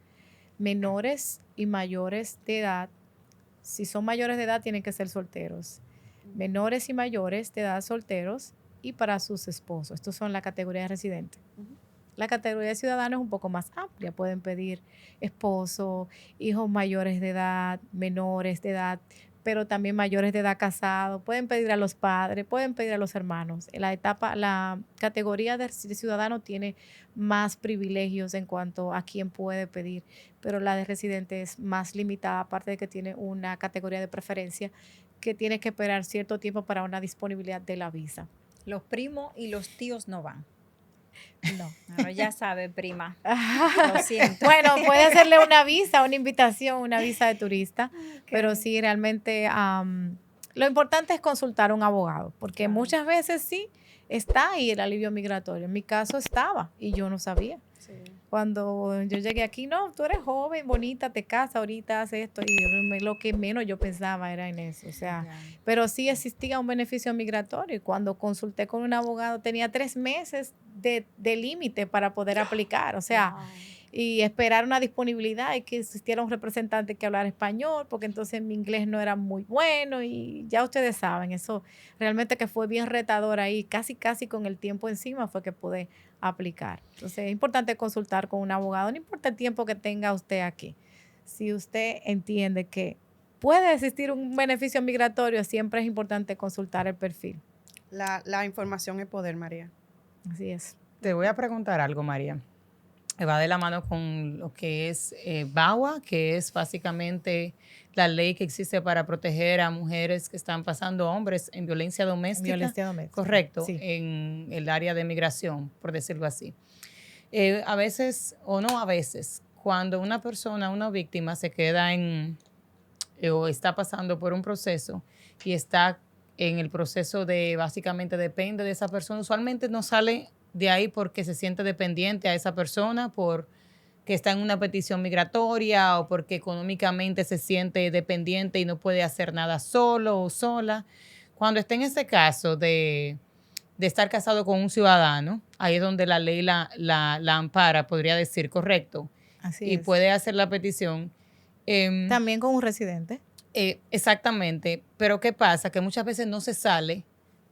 menores y mayores de edad. Si son mayores de edad, tienen que ser solteros. Menores y mayores de edad solteros y para sus esposos. Estos son la categoría de residente. La categoría de ciudadano es un poco más amplia. Pueden pedir esposo, hijos mayores de edad, menores de edad, pero también mayores de edad casados, pueden pedir a los padres, pueden pedir a los hermanos. La categoría de ciudadano tiene más privilegios en cuanto a quién puede pedir, pero la de residente es más limitada, aparte de que tiene una categoría de preferencia que tiene que esperar cierto tiempo para una disponibilidad de la visa. Los primos y los tíos no van. No. Pero ya sabe, prima. Lo siento. Bueno, puede hacerle una visa, una invitación, una visa de turista, pero sí, realmente lo importante es consultar a un abogado, porque Claro. muchas veces sí está ahí el alivio migratorio. En mi caso estaba y yo no sabía. Sí. Cuando yo llegué aquí, no, tú eres joven, bonita, te casas ahorita, haces esto, y lo que menos yo pensaba era en eso, o sea, Ya. pero sí existía un beneficio migratorio y cuando consulté con un abogado tenía 3 meses de límite para poder aplicar, o sea, Wow. y esperar una disponibilidad y que existiera un representante que hablara español, porque entonces mi inglés no era muy bueno y ya ustedes saben, eso realmente que fue bien retador ahí, casi con el tiempo encima fue que pude aplicar. Entonces es importante consultar con un abogado, no importa el tiempo que tenga usted aquí. Si usted entiende que puede existir un beneficio migratorio, siempre es importante consultar el perfil. La información es poder, María. Así es. Te voy a preguntar algo, María. Va de la mano con lo que es VAWA, que es básicamente la ley que existe para proteger a mujeres que están pasando, hombres en violencia doméstica. Violencia doméstica. Correcto, Sí. en el área de migración, por decirlo así. A veces, o no a veces, cuando una persona, una víctima, se queda o está pasando por un proceso y está en el proceso de, básicamente depende de esa persona, usualmente no sale de ahí porque se siente dependiente a esa persona, porque está en una petición migratoria o porque económicamente se siente dependiente y no puede hacer nada solo o sola. Cuando está en ese caso de estar casado con un ciudadano, ahí es donde la ley la ampara, podría decir, correcto, Así y es. puede hacer la petición. También con un residente. Exactamente, pero ¿qué pasa? Que muchas veces no se sale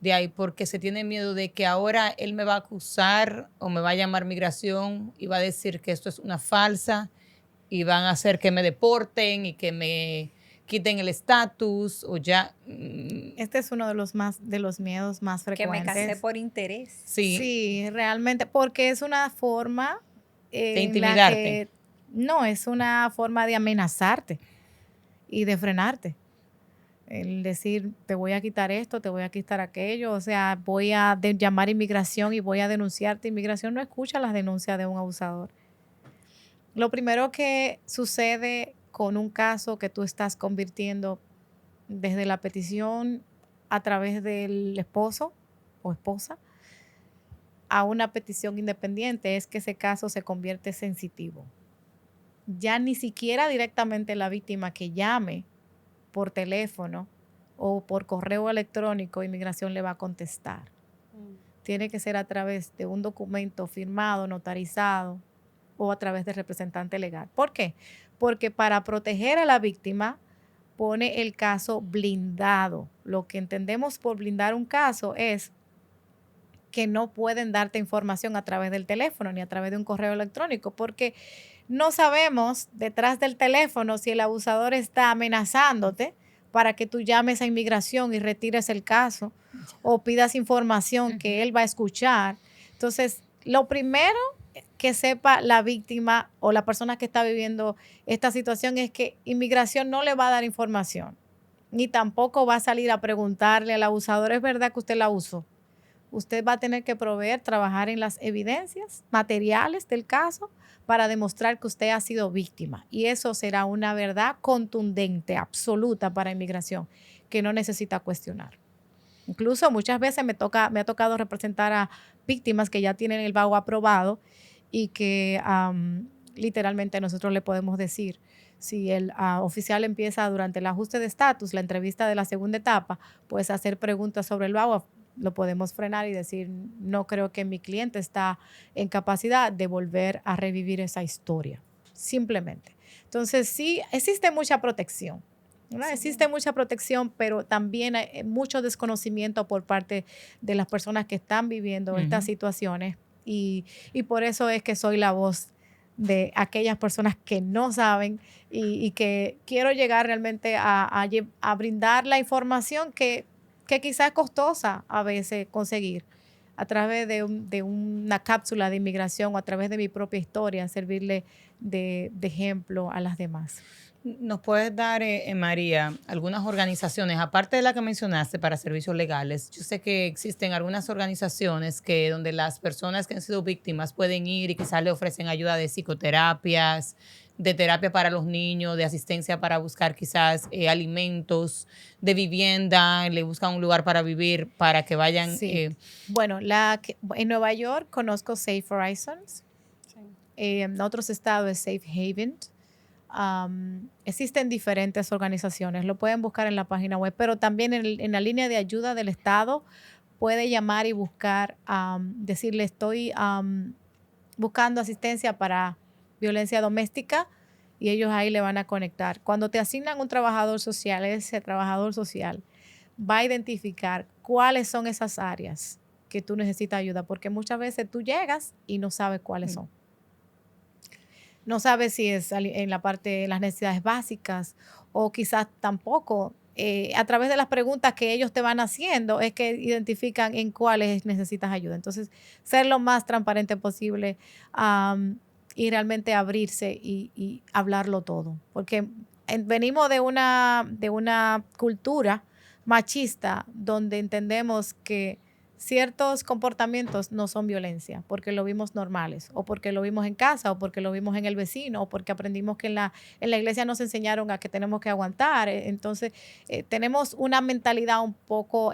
de ahí porque se tiene miedo de que ahora él me va a acusar o me va a llamar migración y va a decir que esto es una falsa y van a hacer que me deporten y que me quiten el estatus o ya. Este es uno de los miedos más Que me frecuentes. casé por interés. Sí, Sí, realmente, porque es una forma de en la intimidarte. que no, es una forma de amenazarte y de frenarte. El decir, te voy a quitar esto, te voy a quitar aquello, o sea, voy a llamar a inmigración y voy a denunciarte. Inmigración no escucha las denuncias de un abusador. Lo primero que sucede con un caso que tú estás convirtiendo desde la petición a través del esposo o esposa a una petición independiente es que ese caso se convierte sensitivo. Ya ni siquiera directamente la víctima que llame por teléfono o por correo electrónico, inmigración le va a contestar. Tiene que ser a través de un documento firmado, notarizado o a través del representante legal. ¿Por qué? Porque para proteger a la víctima pone el caso blindado. Lo que entendemos por blindar un caso es que no pueden darte información a través del teléfono ni a través de un correo electrónico, porque no sabemos detrás del teléfono si el abusador está amenazándote para que tú llames a inmigración y retires el caso o pidas información que él va a escuchar. Entonces, lo primero que sepa la víctima o la persona que está viviendo esta situación es que inmigración no le va a dar información, ni tampoco va a salir a preguntarle al abusador, ¿es verdad que usted la usó? Usted va a tener que trabajar en las evidencias materiales del caso para demostrar que usted ha sido víctima. Y eso será una verdad contundente, absoluta para inmigración, que no necesita cuestionar. Incluso muchas veces me ha tocado representar a víctimas que ya tienen el VAWA aprobado y que literalmente nosotros le podemos decir, si el oficial empieza durante el ajuste de estatus, la entrevista de la segunda etapa, pues hacer preguntas sobre el VAWA, lo podemos frenar y decir, no creo que mi cliente está en capacidad de volver a revivir esa historia, simplemente. Entonces, sí, existe mucha protección, ¿verdad? Sí. Existe mucha protección, pero también hay mucho desconocimiento por parte de las personas que están viviendo estas situaciones y por eso es que soy la voz de aquellas personas que no saben y que quiero llegar realmente a brindar la información que quizás es costosa a veces conseguir a través de una cápsula de inmigración o a través de mi propia historia, servirle de ejemplo a las demás. ¿Nos puedes dar, María, algunas organizaciones, aparte de la que mencionaste para servicios legales? Yo sé que existen algunas organizaciones donde las personas que han sido víctimas pueden ir y quizás le ofrecen ayuda de psicoterapias, de terapia para los niños, de asistencia para buscar quizás alimentos, de vivienda, le buscan un lugar para vivir, para que vayan. Sí. Bueno, en Nueva York conozco Safe Horizons. Sí. En otros estados es Safe Haven. Existen diferentes organizaciones, lo pueden buscar en la página web, pero también en la línea de ayuda del Estado puede llamar y buscar, decirle estoy buscando asistencia para violencia doméstica y ellos ahí le van a conectar. Cuando te asignan un trabajador social, ese trabajador social va a identificar cuáles son esas áreas que tú necesitas ayuda, porque muchas veces tú llegas y no sabes cuáles son. No sabes si es en la parte de las necesidades básicas o quizás tampoco. A través de las preguntas que ellos te van haciendo es que identifican en cuáles necesitas ayuda. Entonces, ser lo más transparente posible y realmente abrirse y hablarlo todo. Porque venimos de una cultura machista donde entendemos que ciertos comportamientos no son violencia, porque lo vimos normales, o porque lo vimos en casa, o porque lo vimos en el vecino, o porque aprendimos que en la iglesia nos enseñaron a que tenemos que aguantar. Entonces, tenemos una mentalidad un poco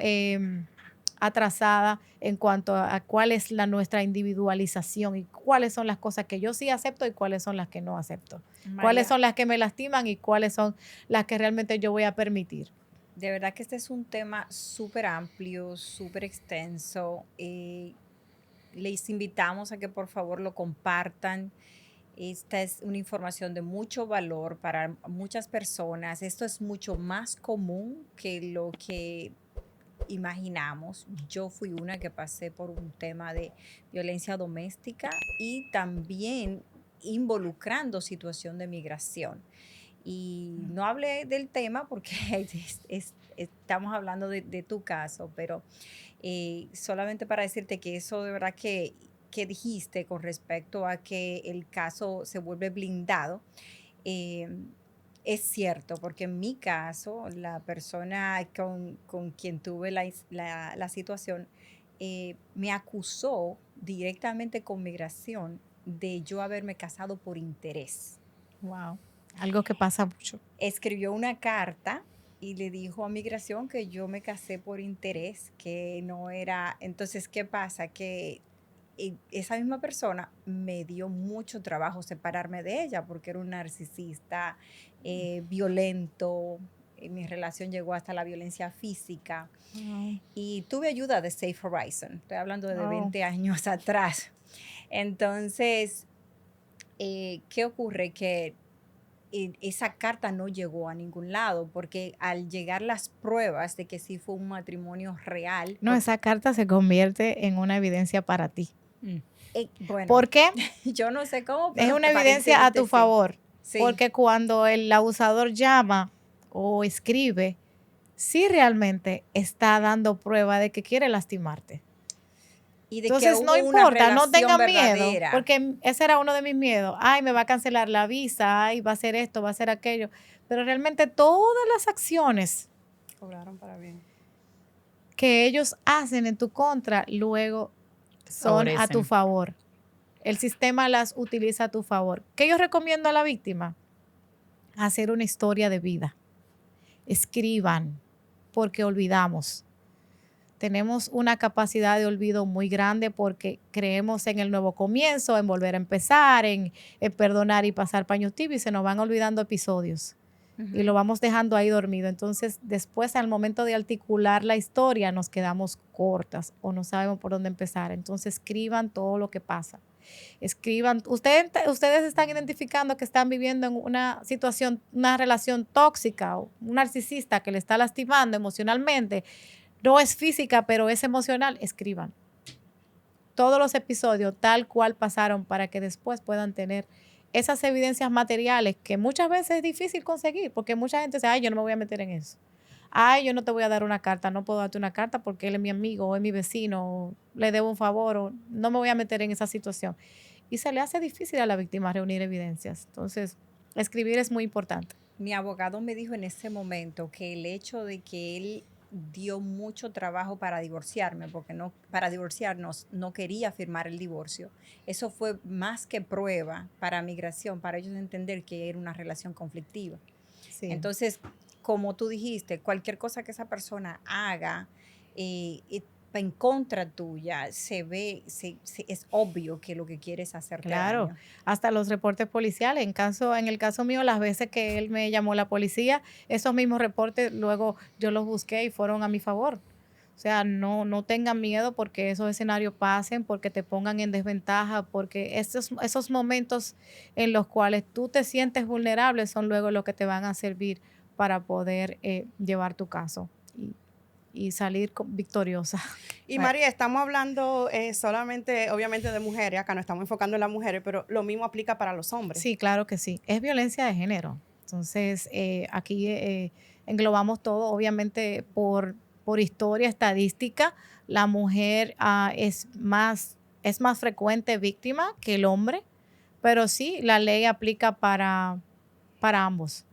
atrasada en cuanto a cuál es nuestra individualización y cuáles son las cosas que yo sí acepto y cuáles son las que no acepto. María, cuáles son las que me lastiman y cuáles son las que realmente yo voy a permitir. de verdad que este es un tema súper amplio, súper extenso. Les invitamos a que por favor lo compartan. Esta es una información de mucho valor para muchas personas. Esto es mucho más común que lo que imaginamos. Yo fui una que pasé por un tema de violencia doméstica y también involucrando situación de migración. Y no hablé del tema porque estamos hablando de tu caso, pero solamente para decirte que eso de verdad que dijiste con respecto a que el caso se vuelve blindado, es cierto, porque en mi caso, la persona con quien tuve la situación me acusó directamente con migración de yo haberme casado por interés. Wow. Algo que pasa mucho. Escribió una carta y le dijo a migración que yo me casé por interés, que no era. Entonces, ¿qué pasa? Que esa misma persona me dio mucho trabajo separarme de ella porque era un narcisista violento. Mi relación llegó hasta la violencia física. Y tuve ayuda de Safe Horizon. Estoy hablando de 20 años atrás. Entonces, ¿qué ocurre? Que esa carta no llegó a ningún lado porque al llegar las pruebas de que sí fue un matrimonio real. No, esa carta se convierte en una evidencia para ti. Bueno, ¿por qué? Yo no sé cómo. Es una evidencia a tu favor. Sí. Porque cuando el abusador llama o escribe, sí realmente está dando prueba de que quiere lastimarte. Y de entonces que no importa, no tengan miedo, porque ese era uno de mis miedos. Ay, me va a cancelar la visa, ay, va a hacer esto, va a hacer aquello. Pero realmente todas las acciones obraron para bien que ellos hacen en tu contra, luego son a tu favor. El sistema las utiliza a tu favor. ¿Qué yo recomiendo a la víctima? Hacer una historia de vida. Escriban, porque olvidamos. Tenemos una capacidad de olvido muy grande porque creemos en el nuevo comienzo, en volver a empezar, en perdonar y pasar paños tibios y se nos van olvidando episodios. Y lo vamos dejando ahí dormido. Entonces, después, al momento de articular la historia, nos quedamos cortas o no sabemos por dónde empezar. Entonces, escriban todo lo que pasa. Escriban. Ustedes están identificando que están viviendo en una situación, una relación tóxica o un narcisista que le está lastimando emocionalmente. No es física, pero es emocional. Escriban todos los episodios tal cual pasaron para que después puedan tener esas evidencias materiales que muchas veces es difícil conseguir, porque mucha gente dice, ay, yo no me voy a meter en eso. Ay, yo no te voy a dar una carta, no puedo darte una carta porque él es mi amigo o es mi vecino, o le debo un favor, o no me voy a meter en esa situación. Y se le hace difícil a la víctima reunir evidencias. Entonces, escribir es muy importante. Mi abogado me dijo en ese momento que el hecho de que él dio mucho trabajo para divorciarme, porque no, para divorciarnos no quería firmar el divorcio. Eso fue más que prueba para migración, para ellos entender que era una relación conflictiva. Sí. Entonces, como tú dijiste, cualquier cosa que esa persona haga en contra tuya, se ve, es obvio que lo que quiere es hacerte Claro, daño. hasta los reportes policiales. En el caso mío, las veces que él me llamó la policía, esos mismos reportes luego yo los busqué y fueron a mi favor. O sea, no tengan miedo porque esos escenarios pasen, porque te pongan en desventaja, porque esos momentos en los cuales tú te sientes vulnerable son luego los que te van a servir para poder llevar tu caso y salir victoriosa. Y María, estamos hablando solamente, obviamente, de mujeres, acá nos estamos enfocando en las mujeres, pero lo mismo aplica para los hombres. Sí, claro que sí. Es violencia de género. Entonces, aquí englobamos todo, obviamente, por historia estadística, la mujer es más frecuente víctima que el hombre, pero sí, la ley aplica para ambos.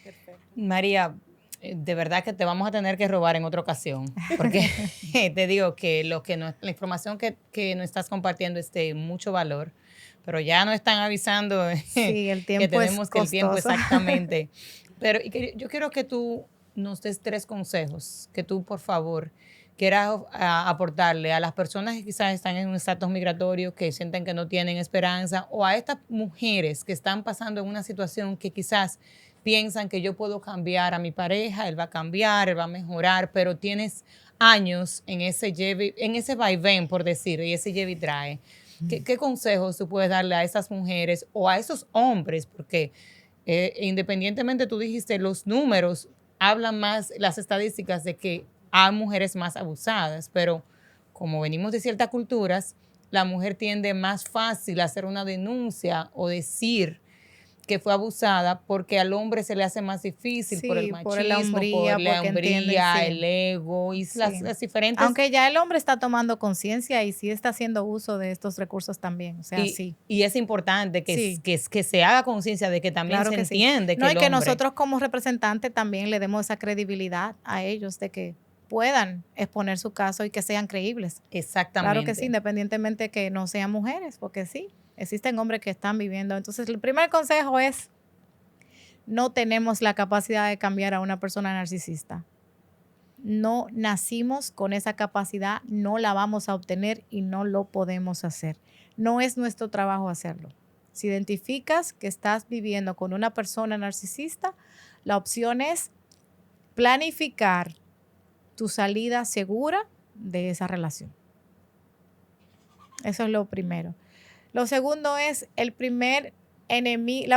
Perfecto. María, de verdad que te vamos a tener que robar en otra ocasión, porque te digo que la información que nos estás compartiendo es de mucho valor, pero ya nos están avisando Sí, el tiempo que tenemos es que el tiempo costoso. exactamente. Pero yo quiero que tú nos des 3 consejos que tú, por favor, quieras aportarle a las personas que quizás están en un estatus migratorio, que sienten que no tienen esperanza, o a estas mujeres que están pasando en una situación que quizás piensan que yo puedo cambiar a mi pareja, él va a cambiar, él va a mejorar, pero tienes años en ese vaivén, por decir, y ese lleve y trae. ¿Qué consejos tú puedes darle a esas mujeres o a esos hombres? Porque independientemente, tú dijiste, los números hablan más, las estadísticas de que hay mujeres más abusadas, pero como venimos de ciertas culturas, la mujer tiende más fácil a hacer una denuncia o decir que fue abusada porque al hombre se le hace más difícil por el Sí, machismo, por la hombría, porque entienden, sí. el ego y Sí. las diferentes... Aunque ya el hombre está tomando conciencia y sí está haciendo uso de estos recursos también, o sea, sí. Y es importante que, Sí. que se haga conciencia de que también Claro se que sí. entiende que No, y el que hombre... nosotros como representantes también le demos esa credibilidad a ellos de que puedan exponer su caso y que sean creíbles. Exactamente. Claro que sí, independientemente de que no sean mujeres, porque sí, existen hombres que están viviendo. Entonces, el primer consejo es, no tenemos la capacidad de cambiar a una persona narcisista. No nacimos con esa capacidad, no la vamos a obtener y no lo podemos hacer. No es nuestro trabajo hacerlo. Si identificas que estás viviendo con una persona narcisista, la opción es planificar tu salida segura de esa relación. Eso es lo primero. Lo segundo es la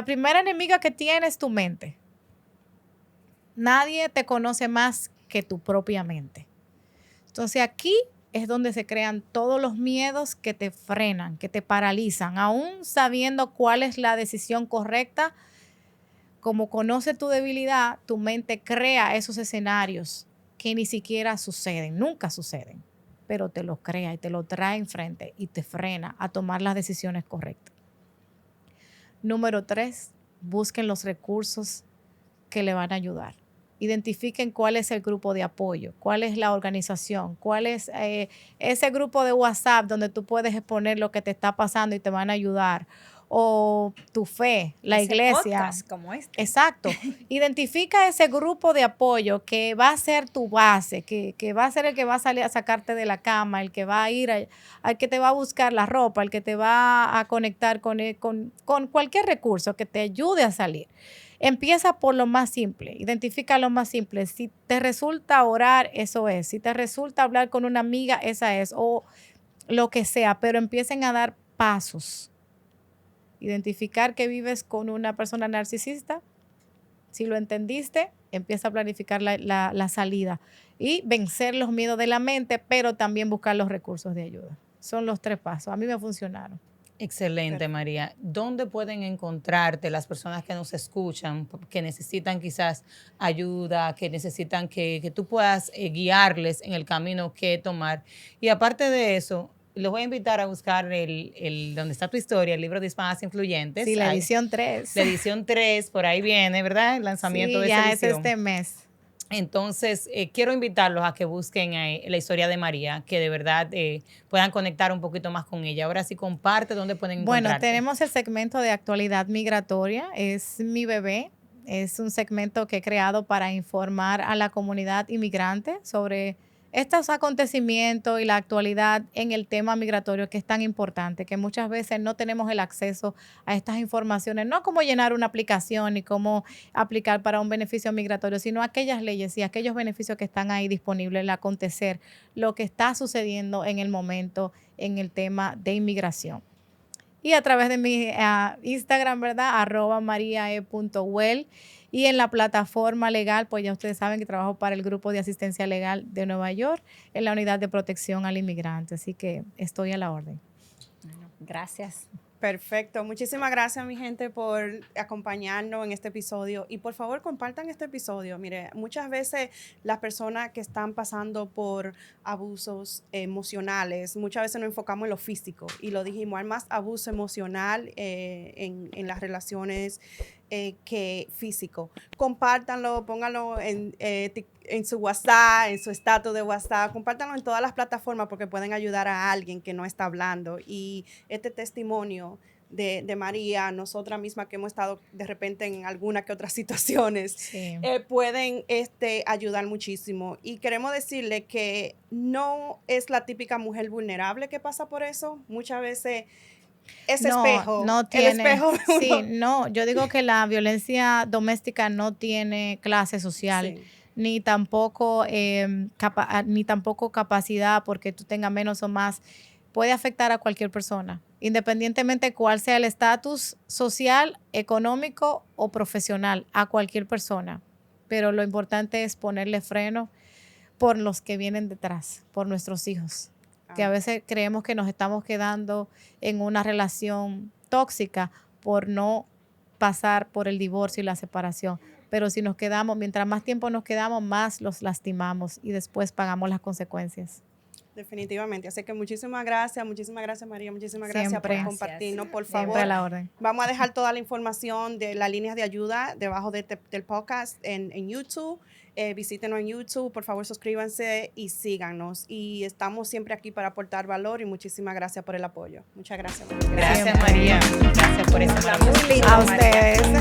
primera enemiga que tienes es tu mente. Nadie te conoce más que tu propia mente. Entonces aquí es donde se crean todos los miedos que te frenan, que te paralizan, aún sabiendo cuál es la decisión correcta. Como conoce tu debilidad, tu mente crea esos escenarios que ni siquiera suceden, nunca suceden, pero te los crea y te lo trae enfrente y te frena a tomar las decisiones correctas. Número 3, busquen los recursos que le van a ayudar. Identifiquen cuál es el grupo de apoyo, cuál es la organización, cuál es ese grupo de WhatsApp donde tú puedes exponer lo que te está pasando y te van a ayudar. O tu fe, la Ese iglesia. podcast como este. Exacto. Identifica ese grupo de apoyo que va a ser tu base, que va a ser el que va a salir a sacarte de la cama, el que va a ir al que te va a buscar la ropa, el que te va a conectar con cualquier recurso que te ayude a salir. Empieza por lo más simple, identifica lo más simple. Si te resulta orar, eso es. Si te resulta hablar con una amiga, esa es. O lo que sea, pero empiecen a dar pasos. Identificar que vives con una persona narcisista. Si lo entendiste, empieza a planificar la salida y vencer los miedos de la mente, pero también buscar los recursos de ayuda. Son los 3 pasos. A mí me funcionaron. Excelente, María. ¿Dónde pueden encontrarte las personas que nos escuchan, que necesitan quizás ayuda, que necesitan que tú puedas guiarles en el camino que tomar? Y aparte de eso, los voy a invitar a buscar donde está tu historia, el libro de Hispanas Influyentes. Sí, la Ahí, edición 3. la edición 3, por ahí viene, ¿verdad? El lanzamiento Sí, de ya esa es edición. este mes. Entonces, quiero invitarlos a que busquen la historia de María, que de verdad puedan conectar un poquito más con ella. Ahora sí, comparte dónde pueden Bueno, encontrarte. tenemos el segmento de actualidad migratoria, es Mi Bebé. Es un segmento que he creado para informar a la comunidad inmigrante sobre estos acontecimientos y la actualidad en el tema migratorio, que es tan importante, que muchas veces no tenemos el acceso a estas informaciones, no cómo llenar una aplicación ni cómo aplicar para un beneficio migratorio, sino aquellas leyes y aquellos beneficios que están ahí disponibles, el acontecer, lo que está sucediendo en el momento en el tema de inmigración. Y a través de mi Instagram, ¿verdad? @mariae.well. Y en la plataforma legal, pues ya ustedes saben que trabajo para el Grupo de Asistencia Legal de Nueva York en la Unidad de Protección al Inmigrante. Así que estoy a la orden. Bueno, gracias. Perfecto. Muchísimas gracias, mi gente, por acompañarnos en este episodio. Y por favor, compartan este episodio. Mire, muchas veces las personas que están pasando por abusos emocionales, muchas veces nos enfocamos en lo físico. Y lo dijimos, hay más abuso emocional en las relaciones que físico. Compártanlo, pónganlo en su WhatsApp, en su estatus de WhatsApp, compártanlo en todas las plataformas porque pueden ayudar a alguien que no está hablando. Y este testimonio de María, nosotras mismas que hemos estado de repente en algunas que otras situaciones, Sí. pueden ayudar muchísimo. Y queremos decirle que no es la típica mujer vulnerable que pasa por eso. Muchas veces ese espejo, no tiene, el espejo. Sí, no, yo digo que la violencia doméstica no tiene clase social. Sí. Ni tampoco capacidad porque tú tengas menos o más. Puede afectar a cualquier persona, independientemente cuál sea el estatus social, económico o profesional, a cualquier persona. Pero lo importante es ponerle freno por los que vienen detrás, por nuestros hijos, que a veces creemos que nos estamos quedando en una relación tóxica por no pasar por el divorcio y la separación. Pero si nos quedamos, mientras más tiempo nos quedamos, más los lastimamos y después pagamos las consecuencias. Definitivamente. Así que muchísimas gracias María, muchísimas gracias Siempre. por compartirnos. Por Siempre favor, a la orden. vamos a dejar toda la información de las líneas de ayuda debajo del podcast en YouTube. Visítenos en YouTube, por favor suscríbanse y síganos. Y estamos siempre aquí para aportar valor y muchísimas gracias por el apoyo. Muchas gracias. Gracias, María. Gracias por ese maravilloso. Muy lindo, A María. ustedes.